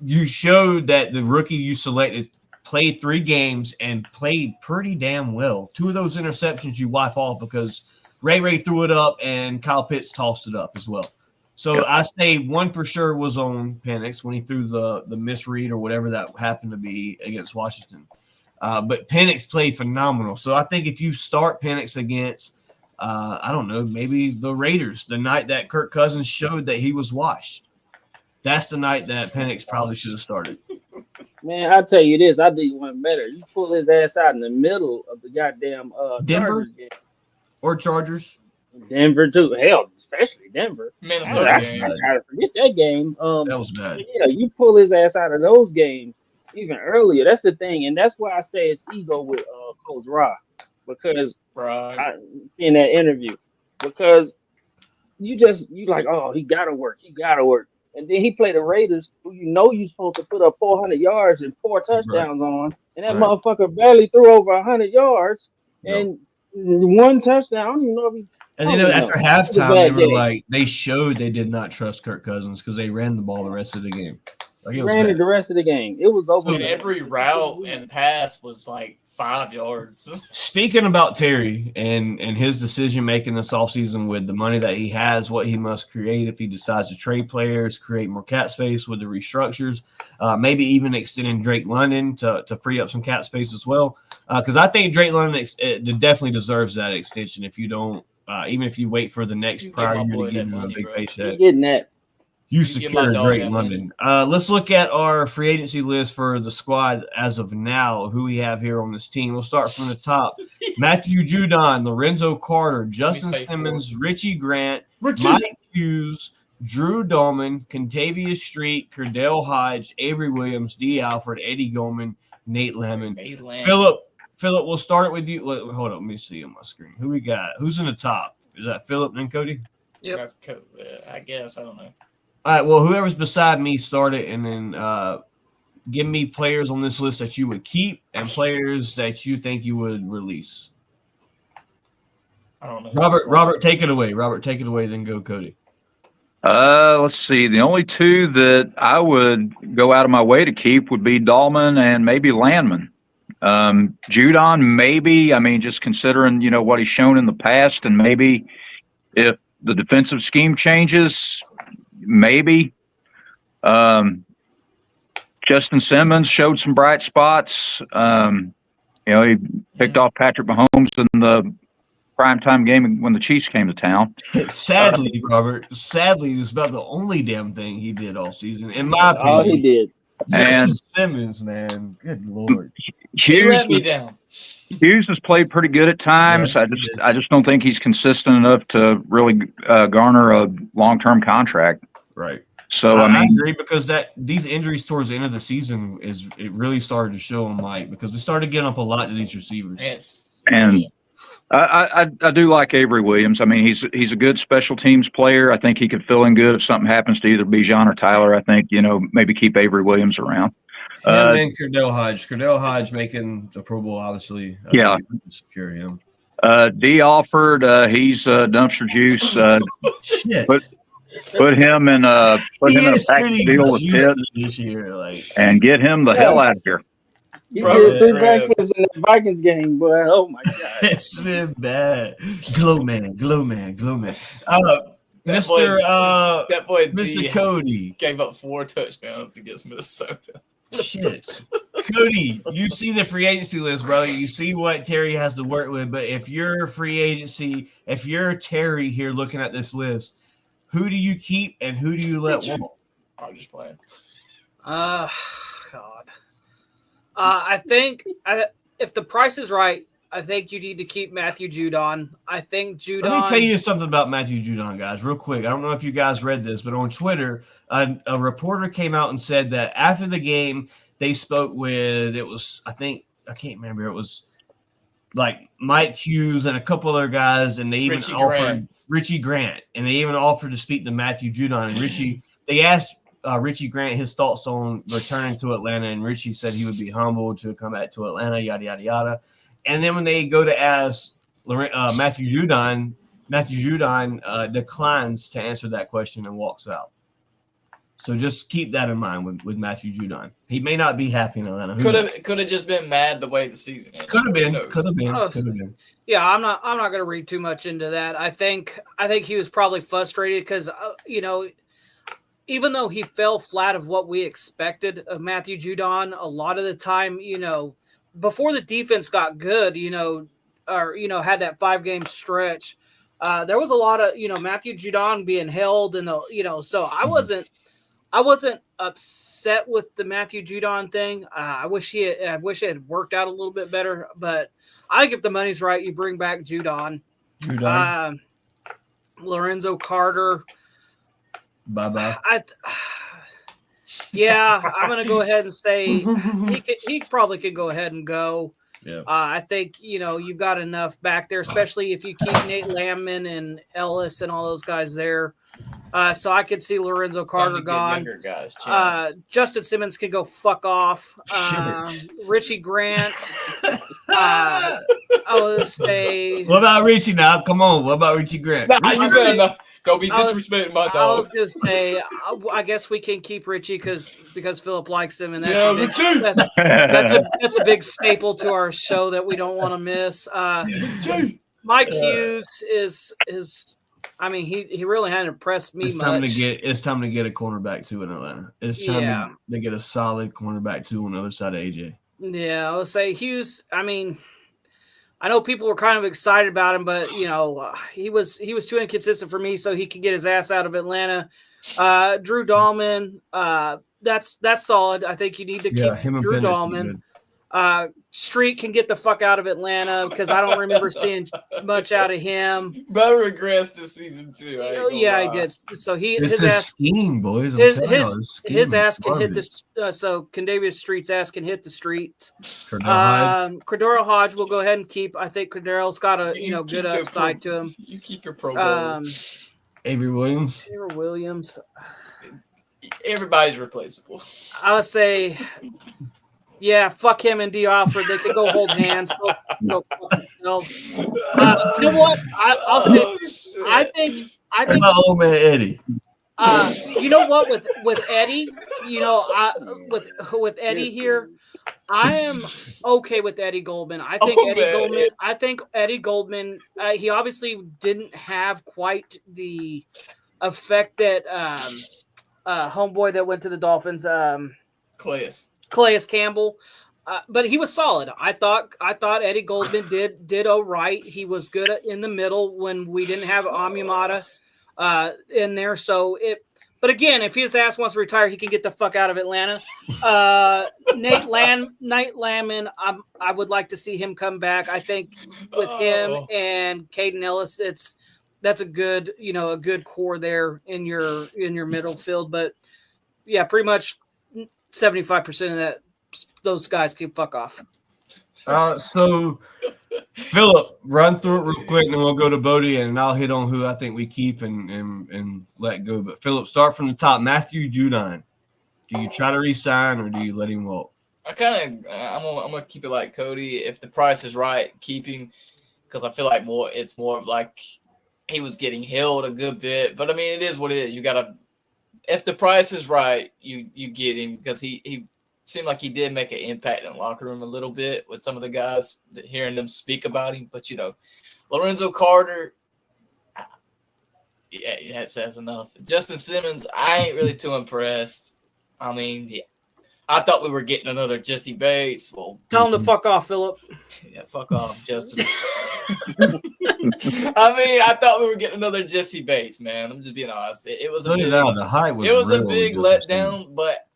you showed that the rookie you selected played 3 games and played pretty damn well. 2 of those interceptions you wipe off because Ray threw it up and Kyle Pitts tossed it up as well. So I say one for sure was on Penix when he threw the misread or whatever that happened to be against Washington. But Penix played phenomenal. So I think if you start Penix against, I don't know, maybe the Raiders, the night that Kirk Cousins showed that he was washed, that's the night that Penix probably should have started. Man, I'll tell you this. I'll do you one better. You pull his ass out in the middle of the goddamn Denver Chargers game. or Chargers. Denver too. Hell, especially Denver. Minnesota I game. try to forget that game. That was bad. Yeah, you pull his ass out of those games even earlier. That's the thing, and that's why I say it's ego with Coach Ra, because Right. I in that interview, because you like, oh, he gotta work, and then he played the Raiders, who you're supposed to put up 400 yards and 4 touchdowns on, and that motherfucker barely threw over 100 yards and 1 touchdown. I don't even know if he. And then after halftime, they showed they did not trust Kirk Cousins because they ran the ball the rest of the game. Like it was ran it bad. the rest of the game. It was over. And every route and pass was like 5 yards. Speaking about Terry and his decision making this offseason with the money that he has, what he must create if he decides to trade players, create more cap space with the restructures, maybe even extending Drake London to free up some cap space as well. Because I think Drake London definitely deserves that extension if you don't. Even if you wait for the next prior year to give him a big paycheck, getting that. You secure Drake London. Let's look at our free agency list for the squad as of now, who we have here on this team. We'll start from the top. Matthew Judon, Lorenzo Carter, Justin Simmons, Richie Grant, Mike Hughes, Drew Dolman, Contavious Street, Cordell Hodge, Avery Williams, D. Alfred, Eddie Goldman, Nate Lemon. Philip, we'll start with you. Hold on, let me see on my screen. Who we got? Who's in the top? Is that Philip and Cody? Yep. That's I guess. I don't know. All right, well, whoever's beside me, start it, and then give me players on this list that you would keep and players that you think you would release. I don't know. Robert, take it away. Robert, take it away, then go Cody. Let's see. The only 2 that I would go out of my way to keep would be Dahlman and maybe Landman. Judon, maybe. I mean, just considering, what he's shown in the past, and maybe if the defensive scheme changes, maybe. Justin Simmons showed some bright spots. He picked off Patrick Mahomes in the primetime game when the Chiefs came to town. Sadly, Robert, it's about the only damn thing he did all season, in my opinion. All he did. Justin Simmons, man. Good Lord. Hughes has played pretty good at times. Yeah, I just don't think he's consistent enough to really garner a long-term contract. Right. So I agree, because these injuries towards the end of the season it really started to show him, because we started getting up a lot to these receivers. Yes. And I do like Avery Williams. I mean, he's a good special teams player. I think he could fill in good if something happens to either Bijan or Tyler. I think, maybe keep Avery Williams around. And then Cordell Hodge making the Pro Bowl, obviously. Yeah. Secure him. D. Alford, he's dumpster juice. Shit. Put him in a package deal with Pitt this year, and get him the hell out of here. He did 3 backflips in the Vikings game, boy. Oh my God. It's been bad. Glow man. Mr. Cody gave up 4 touchdowns against Minnesota. Shit. Cody, you see the free agency list, brother. You see what Terry has to work with. But if you're Terry here looking at this list, who do you keep and who do you let walk? I'm just playing. God. I think if the price is right, I think you need to keep Matthew Judon. I think Judon. Let me tell you something about Matthew Judon, guys, real quick. I don't know if you guys read this, but on Twitter, a reporter came out and said that after the game, they spoke with, I can't remember, it was like Mike Hughes and a couple other guys, and they even offered Richie Grant, and they even offered to speak to Matthew Judon. And they asked Richie Grant his thoughts on returning to Atlanta, and Richie said he would be humbled to come back to Atlanta, yada, yada, yada. And then when they go to ask Matthew Judon declines to answer that question and walks out. So just keep that in mind with Matthew Judon. He may not be happy in Atlanta. Could have just been mad the way the season ended. Could have been. Yeah, I'm not going to read too much into that. I think he was probably frustrated because even though he fell flat of what we expected of Matthew Judon, a lot of the time, before the defense got good, had that 5-game stretch, there was a lot of, Matthew Judon being held and so I wasn't upset with the Matthew Judon thing. I wish it had worked out a little bit better, but I think if the money's right, you bring back Judon. Lorenzo Carter. Bye-bye. Yeah, I'm going to go ahead and say he probably could go ahead and go. Yeah. I think, you've got enough back there, especially if you keep Nate Landman and Ellis and all those guys there. So I could see Lorenzo Carter gone. Justin Simmons could go fuck off. Richie Grant. I would say. What about Richie now? Come on. What about Richie Grant? You said enough. Don't be disrespecting my dog. I was going to say, I guess we can keep Richie because Philip likes him, and that's a big staple to our show that we don't want to miss. Mike Hughes is he really hadn't impressed me much. It's time to get a cornerback too in Atlanta. It's time to get a solid cornerback too on the other side of AJ. Yeah, I would say Hughes. I know people were kind of excited about him, but he was too inconsistent for me, so he could get his ass out of Atlanta. Drew Dahlman, that's solid. I think you need to keep Drew Dahlman. Street can get the fuck out of Atlanta because I don't remember seeing much out of him. But regressed this season too. He did. So his ass scheme, boys. His ass can hit the. So Condavious Street's ass can hit the streets. Cordero Hodge will go ahead and keep. I think Cordero's got a good upside to him. You keep your pro. Avery Williams. Everybody's replaceable. I would say. Yeah, fuck him and D. Alford. They could go hold hands. Go fuck themselves. You know what? I'll say. I think. My old man Eddie. You know what? With Eddie, with Eddie here, I am okay with Eddie Goldman. I think Eddie Goldman. He obviously didn't have quite the effect that homeboy that went to the Dolphins. Calais Campbell, but he was solid. I thought Eddie Goldman did all right. He was good in the middle when we didn't have Amimata in there. But again, if his ass wants to retire, he can get the fuck out of Atlanta. Nate Landman, I would like to see him come back. I think with him and Caden Ellis, that's a good core there in your middle field. But yeah, pretty much 75% of those guys can fuck off. So Philip, run through it real quick, and then we'll go to Bodie, and I'll hit on who I think we keep and let go. But Philip, start from the top. Matthew Judon. Do you try to re-sign or do you let him walk? I'm gonna keep it like Cody. If the price is right, keep him, because I feel like it's more of like he was getting held a good bit. But it is what it is. You gotta. If the price is right, you get him, because he seemed like he did make an impact in the locker room a little bit with some of the guys, hearing them speak about him. But, Lorenzo Carter, that says enough. Justin Simmons, I ain't really too impressed. I thought we were getting another Jesse Bates. Well, tell him to fuck off, Philip. Yeah, fuck off, Justin. I thought we were getting another Jesse Bates, man. I'm just being honest. It was a big letdown, but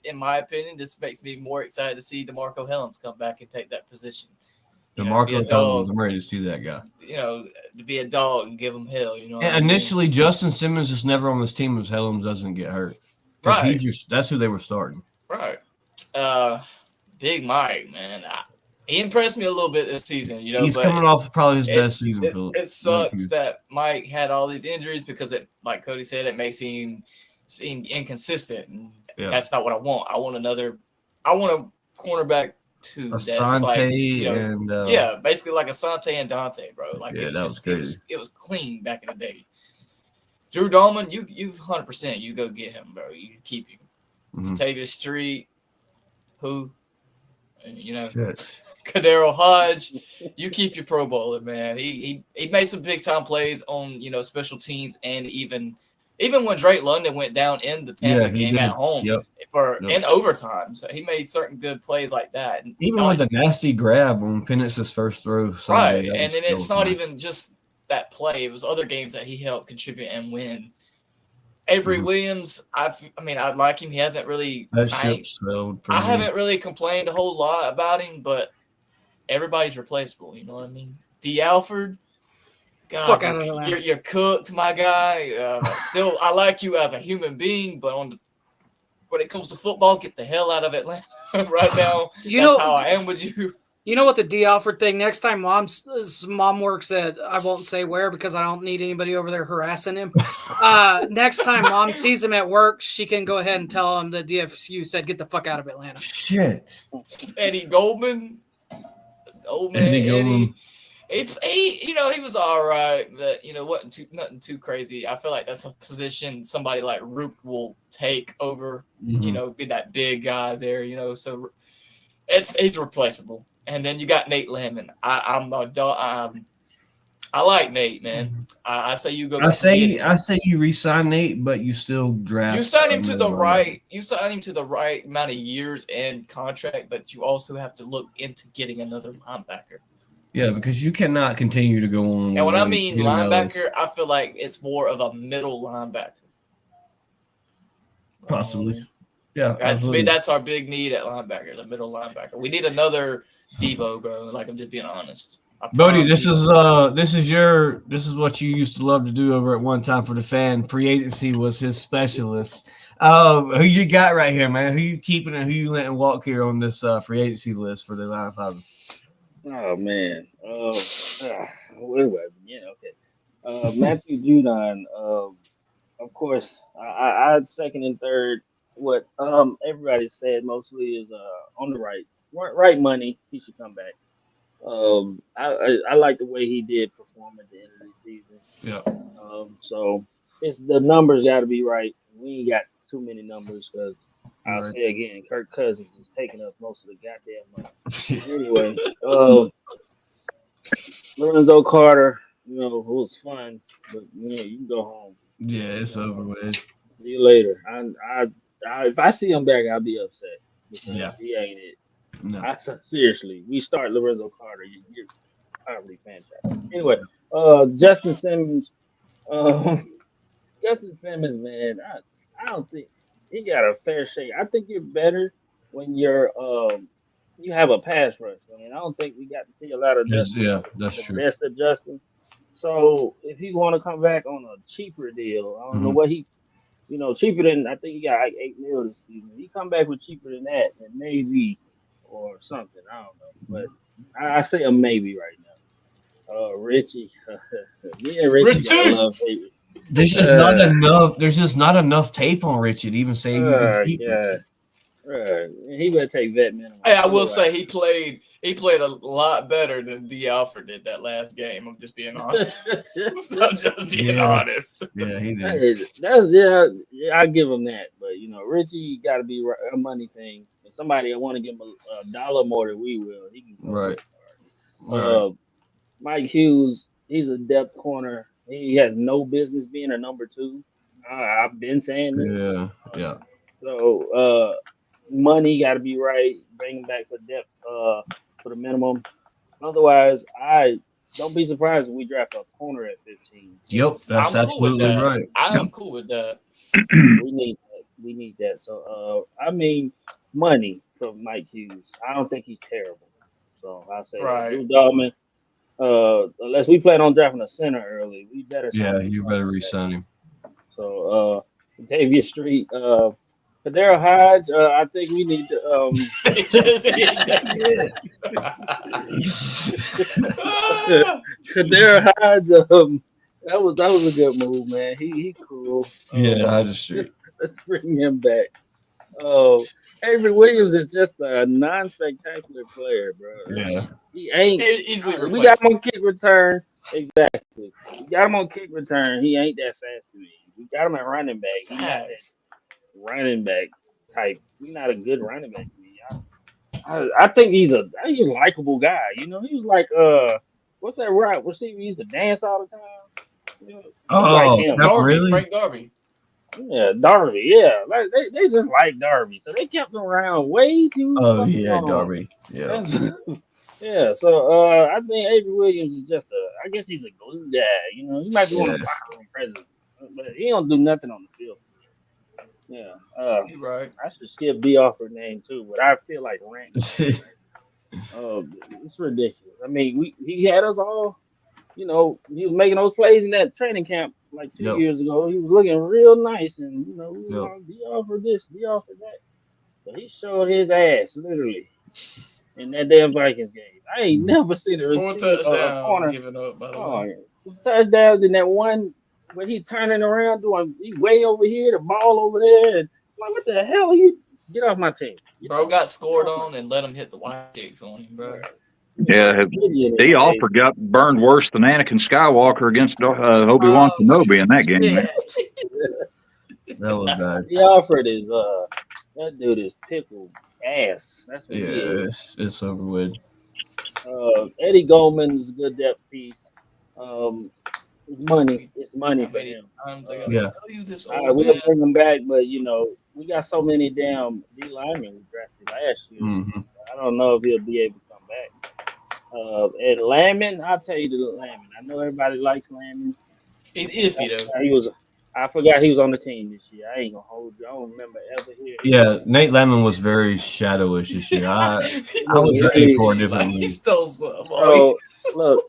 in my opinion, this makes me more excited to see DeMarco Hellams come back and take that position. DeMarco Cousins, I'm ready to see that guy. To be a dog and give him hell. What I And mean? initially, Justin Simmons is never on this team if Helms doesn't get hurt. Because Right. That's who they were starting. Right. Big Mike, man. He impressed me a little bit this season, He's but coming off probably his best season. It sucks that Mike had all these injuries because like Cody said, it makes him seem inconsistent. And that's not what I want. I want a cornerback too. That's like, and basically like Asante and Dante, bro. Like that was crazy. It was clean back in the day. Drew Dolman, you 100%, you go get him, bro. You keep him. Tavius Street, who, Kadero Hodge, you keep your Pro Bowler, man. He made some big time plays on special teams, and even when Drake London went down in the Tampa game at home in overtime, so he made certain good plays like that. And, even with the nasty grab on Penix's first throw, right? And then it's not even just that play; it was other games that he helped contribute and win. Avery Williams, I like him. He hasn't really. I haven't really complained a whole lot about him, but everybody's replaceable. You know what I mean? D. Alford, God, you're cooked, my guy. Still, I like you as a human being, but when it comes to football, get the hell out of Atlanta right now. That's how I am with you. You know what the D. Alford thing? Next time mom works at, I won't say where because I don't need anybody over there harassing him. Next time mom sees him at work, she can go ahead and tell him the DFU said, get the fuck out of Atlanta. Shit. Eddie Goldman. Old man Eddie. He was all right, but wasn't nothing too crazy. I feel like that's a position somebody like Rook will take over. Be that big guy there. So it's replaceable. And then you got Nate Lemon. I'm a dog. I like Nate, man. I say you go. I say you re-sign Nate, but you still draft. You sign him to the right. You sign him to the right amount of years and contract, but you also have to look into getting another linebacker. Yeah, because you cannot continue to go on. And when I mean linebacker, I feel like it's more of a middle linebacker. Possibly. Yeah. To me, that's our big need at linebacker, the middle linebacker. We need another Debo, bro. Like, I'm just being honest. Bodie, this is what you used to love to do over at one time for the fan. Free agency was his specialist. Who you got right here, man? Who you keeping and who you letting walk here on this free agency list for the 9-5? Oh man. Where do I begin? Okay. Matthew Judon. Of course, I'd second and third. What everybody said mostly is on the right money. He should come back. I like the way he did perform at the end of the season. Yeah. So it's the numbers got to be right. We ain't got too many numbers because I'll say again, Kirk Cousins is taking up most of the goddamn money. Anyway, Lorenzo Carter, it was fun, but you can go home. Yeah, it's over with. See you later. I if I see him back, I'll be upset because he ain't it. No. Seriously, we start Lorenzo Carter. You're probably fantastic. Anyway, Justin Simmons. Justin Simmons, man, I don't think he got a fair shake. I think you're better when you have a pass rush. I don't think we got to see a lot of that's true. Best of Justin. So if he want to come back on a cheaper deal, I don't know what he, cheaper than I think he got like $8 million this season. He come back with cheaper than that, then maybe or something. I don't know, but I say a maybe right now. Richie, me and Richie got love hate. There's just not enough. There's just not enough tape on Richie to even say you can keep him. Right. He better take vet minimum. Hey, I will say he played a lot better than D. Alford did that last game. I'm just being honest. Honest. Yeah, he did. Hey, I give him that. But Richie got to be a money thing. If somebody want to give him a dollar more than we will, he can go. Right. Mike Hughes, he's a depth corner. He has no business being a number 2. I've been saying this. Yeah. So money got to be right. Bring him back for depth for the minimum. Otherwise, I don't be surprised if we draft a corner at 15. Yep, that's absolutely right. I'm cool with that. We need that. So money for Mike Hughes. I don't think he's terrible. So I say Right. Drew Dalman. Unless we plan on drafting a center early, we better. Yeah, sign you him better like re-sign him. So, Xavier Street, Kadera Hodge, I think we need to. Kadera Hodge, that was a good move, man. He cool. Yeah, I just shoot. Let's bring him back. Oh, Avery Williams is just a non-spectacular player, bro. Yeah. He ain't. Easily We got him replaceable. on kick return. Exactly. We got him on kick return. He ain't that fast to me. We got him at running back. He not that Facts. running back type. He's not a good running back to me. I think he's a likable guy. You know, he was like what's that right receiver? He used to dance all the time. You know, like Oh, him. that Darby, really? Frank Darby. Yeah, Darby. Yeah, like they just like Darby, so they kept him around way too. Oh fucking yeah, long. Darby. Yeah. That's- yeah. So I think Avery Williams is just I guess he's a glue guy. You know, he might be one of the locker room presence, but he don't do nothing on the field. Yeah. You right. I should skip B Offer's name too, but I feel like rank. It's ridiculous. I mean, he had us all. You know, he was making those plays in that training camp like 2 Yep. years ago. He was looking real nice, and we Yep. were be offered this, be offered that. But he showed his ass literally in that damn Vikings game. I ain't never seen a 4 receiver, a touchdowns corner. given up, by the Oh, way. yeah. Touchdowns in that one when he turning around doing, he way over here, the ball over there, and I'm like, what the hell are you? Get off my team. Bro got scored on and let him hit the white chicks on him, bro. Yeah, D. Alford got burned worse than Anakin Skywalker against Obi-Wan Kenobi in that game, man. That was bad. The Alfred is that dude is pickled ass. That's what he Yeah, is. it's over with. Eddie Goldman is a good depth piece. It's money for him. Times I gotta Yeah. tell you this, We'll man. bring him back, but you know we got so many damn D linemen we drafted last year. Hmm. I don't know if he'll be able to come back. And Landman, I'll tell you the Landman. I know everybody likes Landman. He's iffy though. I forgot he was on the team this year. I ain't gonna hold you. I don't remember ever hearing. Yeah, Nate Lemon was very shadowish this year. I was ready for a different He league. stole some. So look,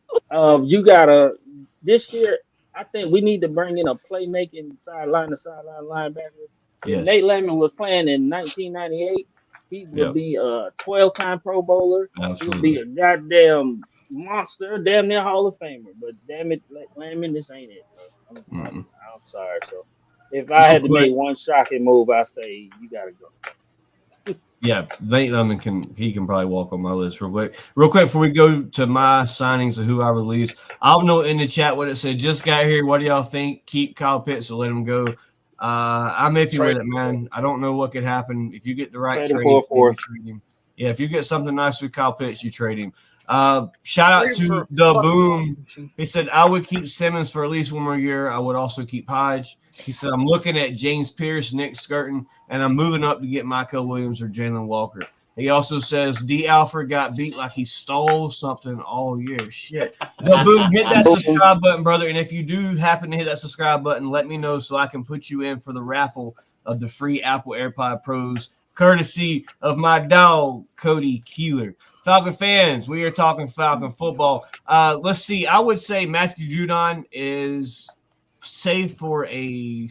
you gotta this year. I think we need to bring in a playmaking sideline to sideline linebacker. Yes. Nate Lemon was playing in 1998. He would Yep. be a 12-time Pro Bowler. He would Absolutely. be a goddamn monster, damn near Hall of Famer. But damn it, Lemon, this ain't it. Bro. I'm sorry. So if I had to make one shocking move, I say you gotta go. Yeah, Nate Lemon can probably walk on my list real quick. Real quick before we go to my signings of who I release, I'll note in the chat what it said. Just got here. What do y'all think? Keep Kyle Pitts or let him go? I'm iffy with it, man. I don't know what could happen if you get the right Trade him trade. for a fourth. You trade him. Yeah, if you get something nice with Kyle Pitts, you trade him. Shout out Trade him to for the fucking Boom. option. He said, I would keep Simmons for at least one more year. I would also keep Hodge. He said, I'm looking at James Pierce, Nick Skirton, and I'm moving up to get Michael Williams or Jalen Walker. He also says, D. Alfred got beat like he stole something all year. Shit. The Boom, hit that subscribe button, brother. And if you do happen to hit that subscribe button, let me know so I can put you in for the raffle of the free Apple AirPod Pros, courtesy of my dog, Cody Keeler. Falcon fans, we are talking Falcon football. Let's see. I would say Matthew Judon is safe for a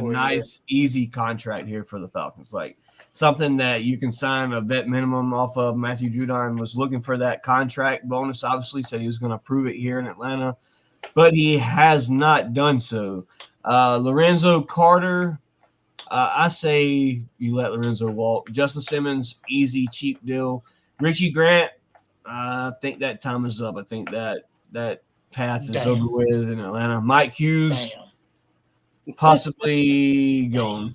nice, easy contract here for the Falcons. Like something that you can sign a vet minimum off of. Matthew Judon was looking for that contract bonus. Obviously, said he was going to prove it here in Atlanta, but he has not done so. Lorenzo Carter. I say you let Lorenzo walk. Justin Simmons, easy, cheap deal. Richie Grant, I think that time is up. I think that path is over with in Atlanta. Mike Hughes, possibly gone.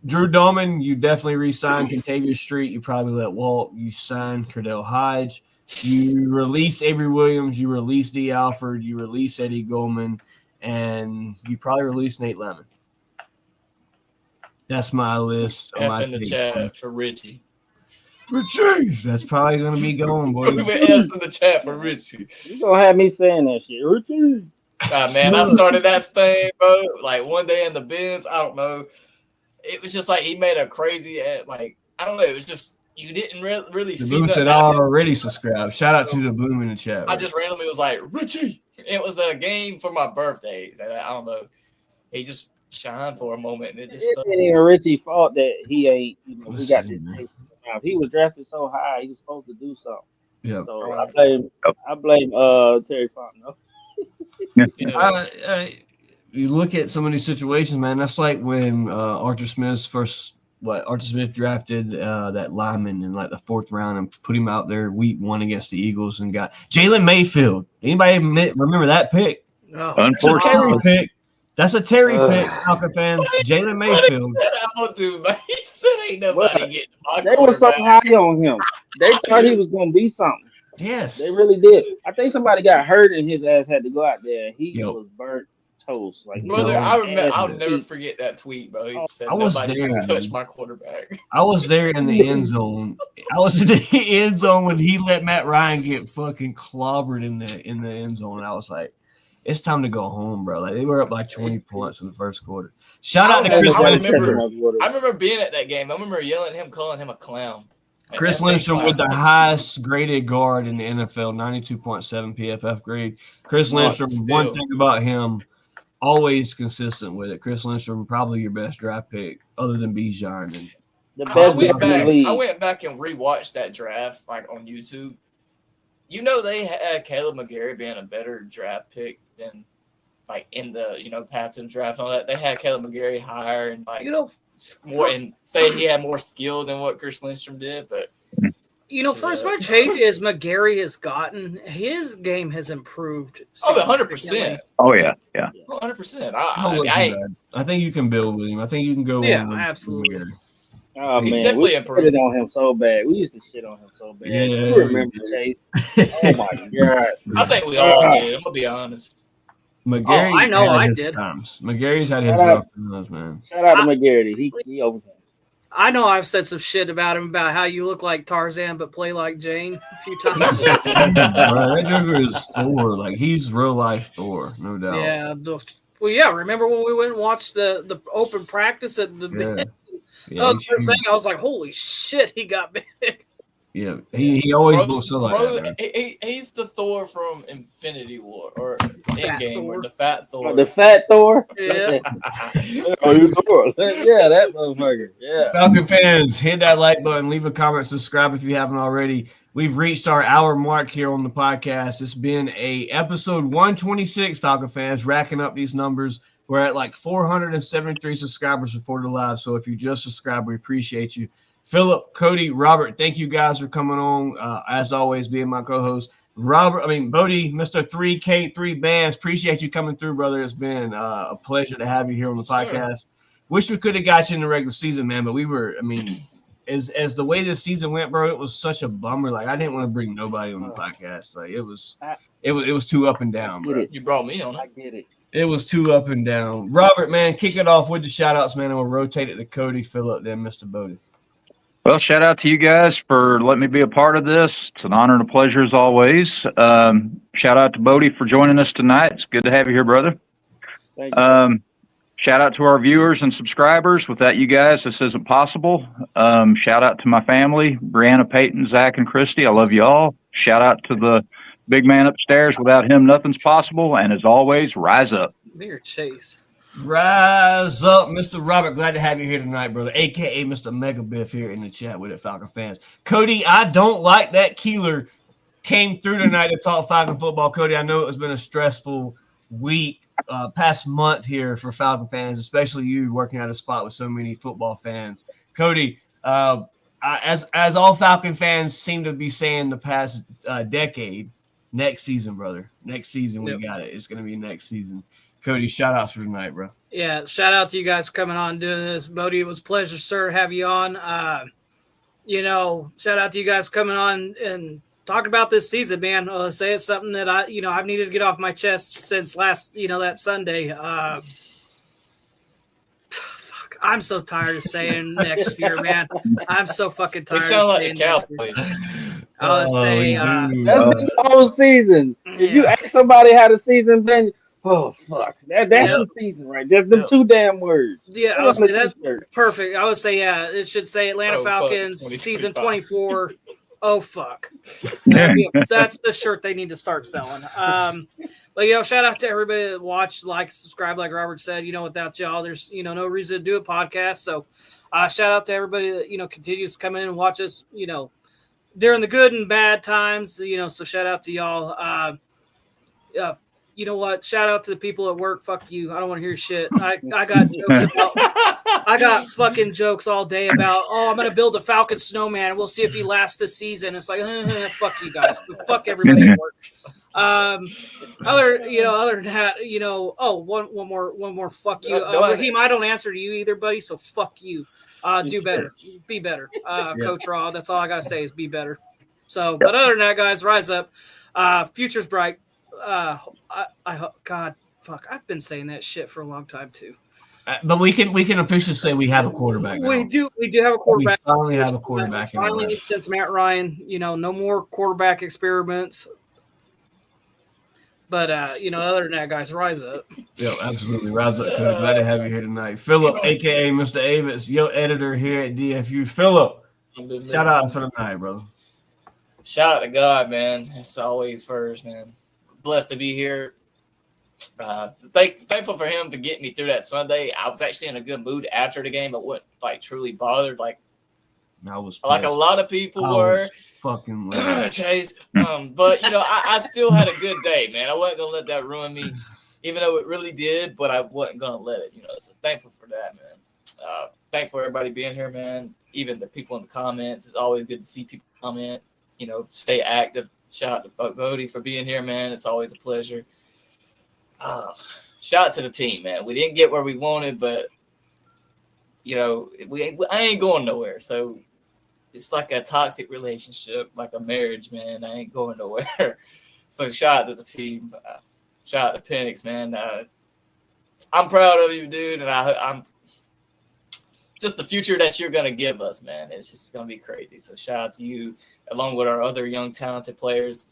Drew Dolman, you definitely re-signed. Contavious Street, you probably let walk. You signed Cordell Hodge. You release Avery Williams. You release D. Alford. You release Eddie Goldman. And you probably release Nate Lemon. That's my list. F in the chat for Richie. Richie, that's probably going to be going, boys. We been S in the chat for Richie. You gonna have me saying that shit, Richie? Man, I started that thing, bro. Like one day in the bins, I don't know. It was just like he made a crazy, like I don't know. It was just you didn't really The see Boom that said, I already subscribed. Shout out to the Boom in the chat. I just randomly was like, Richie. It was a game for my birthday. And I don't know. He just shined for a moment. And it just It ain't even Richie's fault that he ain't, we got this man. taste in his mouth. He was drafted so high, he was supposed to do something. Yeah. So I blame Terry Fontenot. You look at some of these situations, man. That's like when Arthur Smith drafted that lineman in like the 4th round and put him out there week 1 against the Eagles and got Jalen Mayfield. Anybody remember that pick? Oh, That's a Terry pick. That's a Terry pick, Falcon fans. Jalen Mayfield. Dude, man. He said ain't nobody getting my They were so high on him. They thought he was going to be something. Yes. They really did. I think somebody got hurt and his ass had to go out there. He was burnt toast. Like, brother, I'll never forget that tweet, bro. He said, nobody's going to touch my quarterback. I was there in the end zone. I was in the end zone when he let Matt Ryan get fucking clobbered in the end zone. And I was like, it's time to go home, bro. Like, they were up like 20 points in the first quarter. Shout out to Chris Lindstrom. I remember being at that game. I remember yelling at him, calling him a clown. Chris Lindstrom with the highest graded guard in the NFL, 92.7 PFF grade. Chris Lindstrom, one thing about him, always consistent with it. Chris Lindstrom, probably your best draft pick, other than Bijan. And I went back and rewatched that draft, like on YouTube. You know, they had Caleb McGarry being a better draft pick than, like, in the Patton draft and all that. They had Caleb McGarry higher and more, and say he had more skill than what Chris Lindstrom did, but. For as much hate as McGarry has gotten, his game has improved. 100%. Oh, yeah. 100%. I think you can build with him. I think you can go with absolutely. Oh, he's man. definitely we improved. shit on him so bad. We used to shit on him so bad. Yeah. You remember Chase? Oh, my God. I think we all did. I'm going to be honest. McGarry I know I his did. Times. McGarry's had his rough times, man. Shout out to McGarry. He overcame. I know I've said some shit about him, about how you look like Tarzan but play like Jane a few times. That Joker is Thor. Like, he's real life Thor, no doubt. Yeah. Well, yeah. Remember when we went and watched the open practice at the that was the first thing. I was like, holy shit, he got big. Yeah, he always looks so like that. He's the Thor from Infinity War or Endgame, or the Fat Thor. The Fat Thor? Yeah. Thor. Yeah, that motherfucker. Yeah. Falcon fans, hit that like button, leave a comment, subscribe if you haven't already. We've reached our hour mark here on the podcast. It's been episode 126, Falcon fans, racking up these numbers. We're at like 473 subscribers before the live, so if you just subscribed, we appreciate you. Philip, Cody, Robert, thank you guys for coming on. As always, being my co-host. Bodie, Mr. 3K3 Bands, appreciate you coming through, brother. It's been a pleasure to have you here on the podcast. Wish we could have got you in the regular season, man, but as the way this season went, bro, it was such a bummer. Like, I didn't want to bring nobody on the podcast. Like, it was too up and down, bro. You brought me on it. I get it. It was too up and down. Robert, man, kick it off with the shout-outs, man, and we'll rotate it to Cody, Philip, then Mr. Bodie. Well, shout out to you guys for letting me be a part of this. It's an honor and a pleasure as always. Shout out to Bodie for joining us tonight. It's good to have you here, brother. Thank you. Shout out to our viewers and subscribers. Without you guys, this isn't possible. Shout out to my family, Brianna, Peyton, Zach, and Christy. I love you all. Shout out to the big man upstairs. Without him, nothing's possible. And as always, rise up. Dear Chase. Rise up, Mr. Robert. Glad to have you here tonight, brother, a.k.a. Mr. Mega Biff here in the chat with it, Falcon fans. Cody, I don't like that Keeler came through tonight to talk Falcon football. Cody, I know it's been a stressful week, past month here for Falcon fans, especially you working at a spot with so many football fans. Cody, as all Falcon fans seem to be saying the past decade, next season, brother. Next season, we got it. It's going to be next season. Cody, shout outs for tonight, bro. Yeah, shout out to you guys for coming on and doing this. Bodie, it was a pleasure, sir, to have you on. Shout out to you guys coming on and talking about this season, man. Say it's something that I've needed to get off my chest since last, that Sunday. I'm so tired of saying next year, man. I'm so fucking tired. They sound like the Cowboys. I was saying, that's been the whole season. If you ask somebody how the season been, Oh fuck! That's Yeah. the season, right? Just the Yeah. two damn words. Yeah, Put I would it on say a that t-shirt. perfect. I would say it should say Atlanta Oh, fuck, Falcons season 2025. 24. Oh fuck. That's the shirt they need to start selling. But shout out to everybody that watched, like, subscribe, like Robert said. Without y'all, there's no reason to do a podcast. So shout out to everybody that continues to come in and watch us, during the good and bad times, so shout out to y'all. You know what? Shout out to the people at work. Fuck you. I don't want to hear shit. I got jokes about. I got fucking jokes all day about. Oh, I'm gonna build a Falcon snowman. We'll see if he lasts this season. It's like, fuck you guys. Fuck everybody at work. Other than that, one more. Fuck you, Raheem. I don't answer to you either, buddy. So fuck you. Do better. Be better, Coach Raw. That's all I gotta say is be better. So, but other than that, guys, rise up. Future's bright. I hope. God, fuck. I've been saying that shit for a long time too. But we can officially say we have a quarterback now. We do have a quarterback. We finally have a quarterback. Finally, since Matt Ryan, no more quarterback experiments. But other than that, guys, rise up. Yeah, absolutely. Rise up, Coach. Glad to have you here tonight. Philip, aka Mr. Avis, your editor here at DFU. Philip, shout out for the night, brother. Shout out to God, man. It's always first, man. Blessed to be here. Thankful for him to get me through that Sunday. I was actually in a good mood after the game. I wasn't truly bothered like I was like a lot of people were. Fucking Chase. But I still had a good day, man. I wasn't gonna let that ruin me, even though it really did. But I wasn't gonna let it. So thankful for that, man. Thankful for everybody being here, man. Even the people in the comments. It's always good to see people comment. Stay active. Shout out to Bodie for being here, man. It's always a pleasure. Shout out to the team, man. We didn't get where we wanted, but I ain't going nowhere. So it's like a toxic relationship, like a marriage, man. I ain't going nowhere. So shout out to the team. Shout out to Penix, man. I'm proud of you, dude, and I'm just the future that you're gonna give us, man. It's just gonna be crazy. So shout out to you, along with our other young talented players.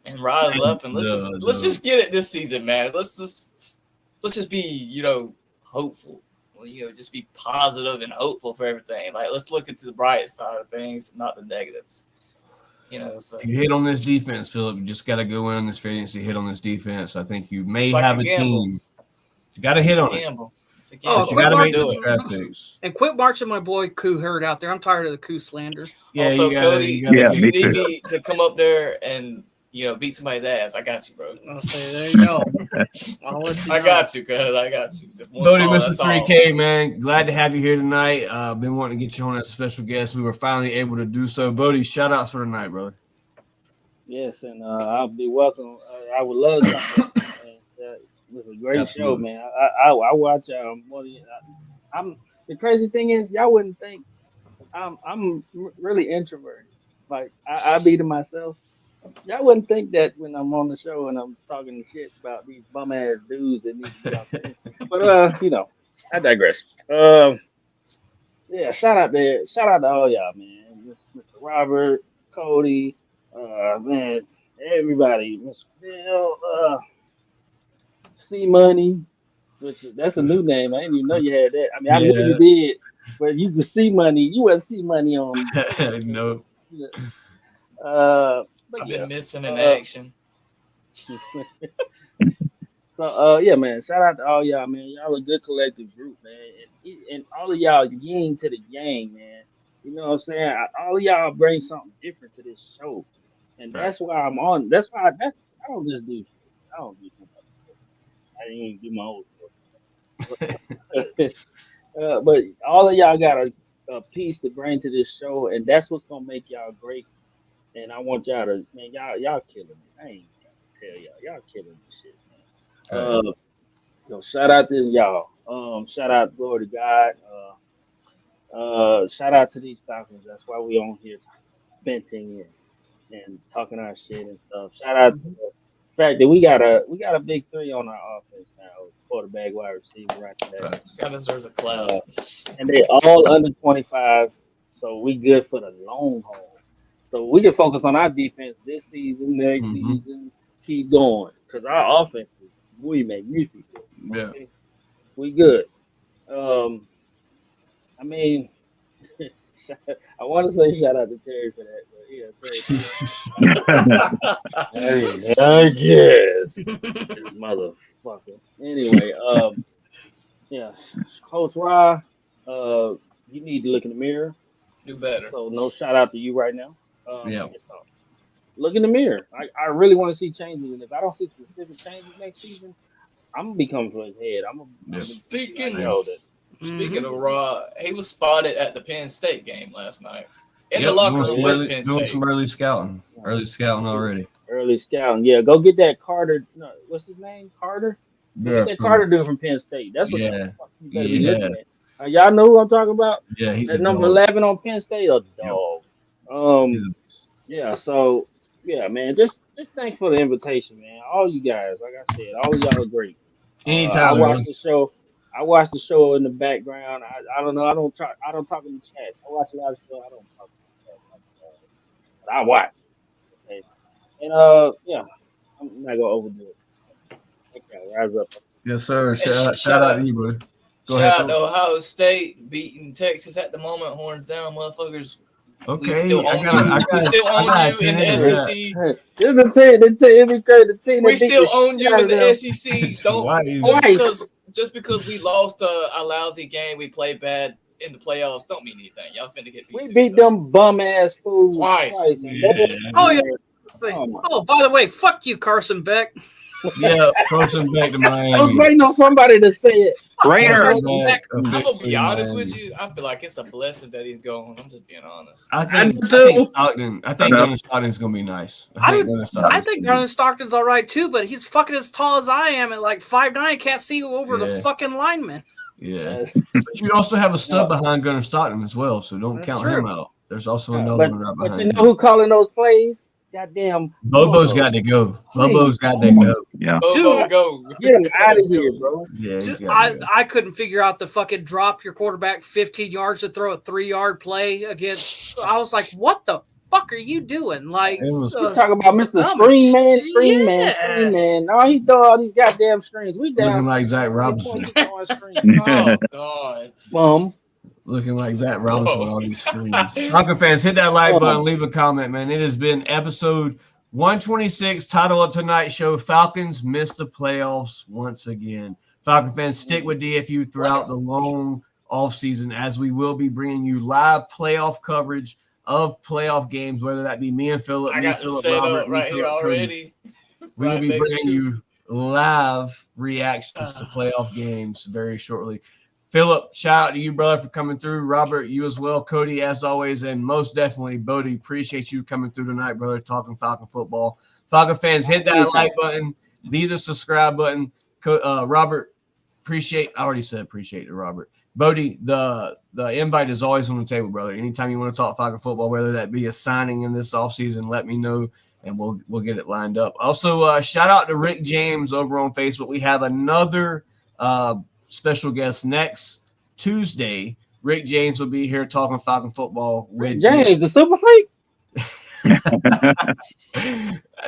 And rise up and let's just get it this season, man. Let's just be, hopeful. Well, just be positive and hopeful for everything. Like, let's look into the bright side of things, not the negatives. So if you hit on this defense, Philip, you just got to go in on this free agency, hit on this defense. I think you may have a team. You got to hit on it. Oh, you got to make those draft picks. And quit marching my boy Koo Herd out there. I'm tired of the Koo slander. Yeah, also, Cody, if you me need too. me to come up there and beat somebody's ass, I got you, bro. I'll say, there you go. I'll let you know. I got you, cuz. I got you. Bodie, Mr. 3K, man. Glad to have you here tonight. Been wanting to get you on as a special guest. We were finally able to do so. Bodie, shout outs for tonight, brother. Yes, and I'll be welcome. I would love to. It was a great show, man. I watch more than I'm. The crazy thing is, y'all wouldn't think I'm really introverted. Like I be to myself. Y'all wouldn't think that when I'm on the show and I'm talking shit about these bum ass dudes that need to be out there. But I digress. Yeah, shout out to all y'all, man. Mr. Robert, Cody, man, everybody, Mr. Phil, C Money, that's a new name. I didn't even know you had that. I mean, I knew you did, but you could see money. You wasn't see money on. No. I've been missing in action. So yeah, man. Shout out to all y'all, man. Y'all a good collective group, man. And all of y'all yin to the gang, man. You know what I'm saying? All of y'all bring something different to this show, and that's why I'm on. That's why I don't just do. I don't do. I didn't even do my own stuff. But all of y'all got a piece to bring to this show, and that's what's gonna make y'all great. And I want y'all to, man, y'all killing it. I ain't gonna tell y'all killing this shit, man. Shout out to y'all. Shout out, glory to God. Shout out to these Falcons. That's why we on here venting and talking our shit and stuff. Shout out to the fact that we got a big three on our offense now. Quarterback, wide receiver, right there. God deserves a cloud. And they all under 25, so we good for the long haul. So we can focus on our defense this season, next season, keep going because our offense is we magnificent. Yeah. Okay? We good. Um, I mean, I want to say shout out to Terry for that, but yeah, Terry. I guess this motherfucker. Anyway, yeah, Coach Ra, you need to look in the mirror. Do better. So no shout out to you right now. Yeah. Just look in the mirror. I really want to see changes, and if I don't see specific changes next season, I'm gonna be coming for his head. Speaking Mhm. of Raw, he was spotted at the Penn State game last night in the Yep, locker doing room some with early, Penn doing State. some early scouting. Early scouting already. Early scouting. Yeah, go get that Carter. No, what's his name? Carter. Go Yeah. get that Carter dude from Penn State. That's what Yeah. the fuck you better be Yeah. looking at. Y'all know who I'm talking about? Yeah, he's That a number dog. 11 on Penn State, a dog. He's a- Yeah. So yeah, man. Just thanks for the invitation, man. All you guys, like I said, all of y'all are great. I Anytime, watch man. the show. I watch the show in the background. I don't know. I don't talk. I don't talk in the chat. I watch a lot of show. I don't talk in the chat, but I watch. Okay. And yeah, I'm not gonna overdo it. Okay, rise up. Yes, sir. Hey, Shout out to you, bro. Go ahead. Shout out to Phil. Ohio State beating Texas at the moment. Horns down, motherfuckers. Okay, We still I own got- you. I We got- still I own got you in the 10 SEC. This is the team We that beat still the own you shit out in of the them. SEC. Don't Twice. just because we lost a lousy game, we played bad in the playoffs. Don't mean anything. Y'all finna get beat. We too, beat so. them bum ass fools Twice. man. Yeah. Oh, yeah. Oh, my. Oh, by the way, fuck you, Carson Beck. Yeah, person back to Miami. I was waiting on somebody to say it. Raider. Carson back I'm gonna officially be in honest Miami. with you. I feel like it's a blessing that he's gone. I'm just being honest. I think Stockton. I think Gunnar Stockton's gonna be nice. I Gunnar Stockton's I think gonna Garland Stockton's all right too, but he's fucking as tall as I am at like 5'9". Can't see over the Yeah. fucking lineman. be- Yeah, but you also have a stud behind Gunnar Stockton as well, so don't That's count true. him out. There's also another But, one right but behind you know him. who calling those plays? Goddamn. Bobo's got to go. Bobo's got to go. Yeah. Bobo, go. Get him out of here, bro. Yeah, he's Dude, got to go. I couldn't figure out the fucking drop your quarterback 15 yards to throw a 3-yard play against. I was like, what the fuck are you doing? Like, It was- Talk about Mr. I'm Screen Man, shit. Screen Man, Screen Man. No, he throw all these goddamn screens. We looking down. like Zach 20 Robinson. points, he throwing screens. Oh God. Bum. Looking like Zach Robinson with all these screens. Falcon fans, hit that like button, leave a comment, man. It has been episode 126, title of tonight's show, Falcons missed the playoffs once again. Falcon fans, stick with DFU throughout the long offseason as we will be bringing you live playoff coverage of playoff games, whether that be me and Philip, I me, got the Philip, setup Robert, me, right here Philip, Cody. already. We will Right be next bringing to- you live reactions to playoff games very shortly. Philip, shout out to you, brother, for coming through. Robert, you as well. Cody, as always, and most definitely, Bodie, appreciate you coming through tonight, brother, talking Falcon football. Falcon fans, hit that like button, leave the subscribe button. Robert, I already said appreciate it, Robert. Bodie, the invite is always on the table, brother. Anytime you want to talk Falcon football, whether that be a signing in this offseason, let me know, and we'll get it lined up. Also, shout out to Rick James over on Facebook. We have another special guest next Tuesday. Rick James will be here talking Falcon football with James, the super freak.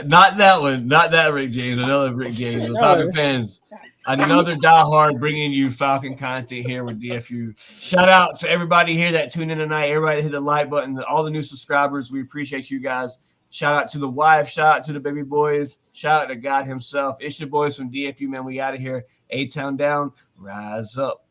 not that one, not that Rick James, another Rick James. The Falcon fans, another diehard bringing you Falcon content here with DFU. Shout out to everybody here that tuned in tonight. Everybody that hit the like button, all the new subscribers. We appreciate you guys. Shout out to the wife. Shout out to the baby boys. Shout out to God himself. It's your boys from DFU, man. We out of here. A-Town down. Rise up.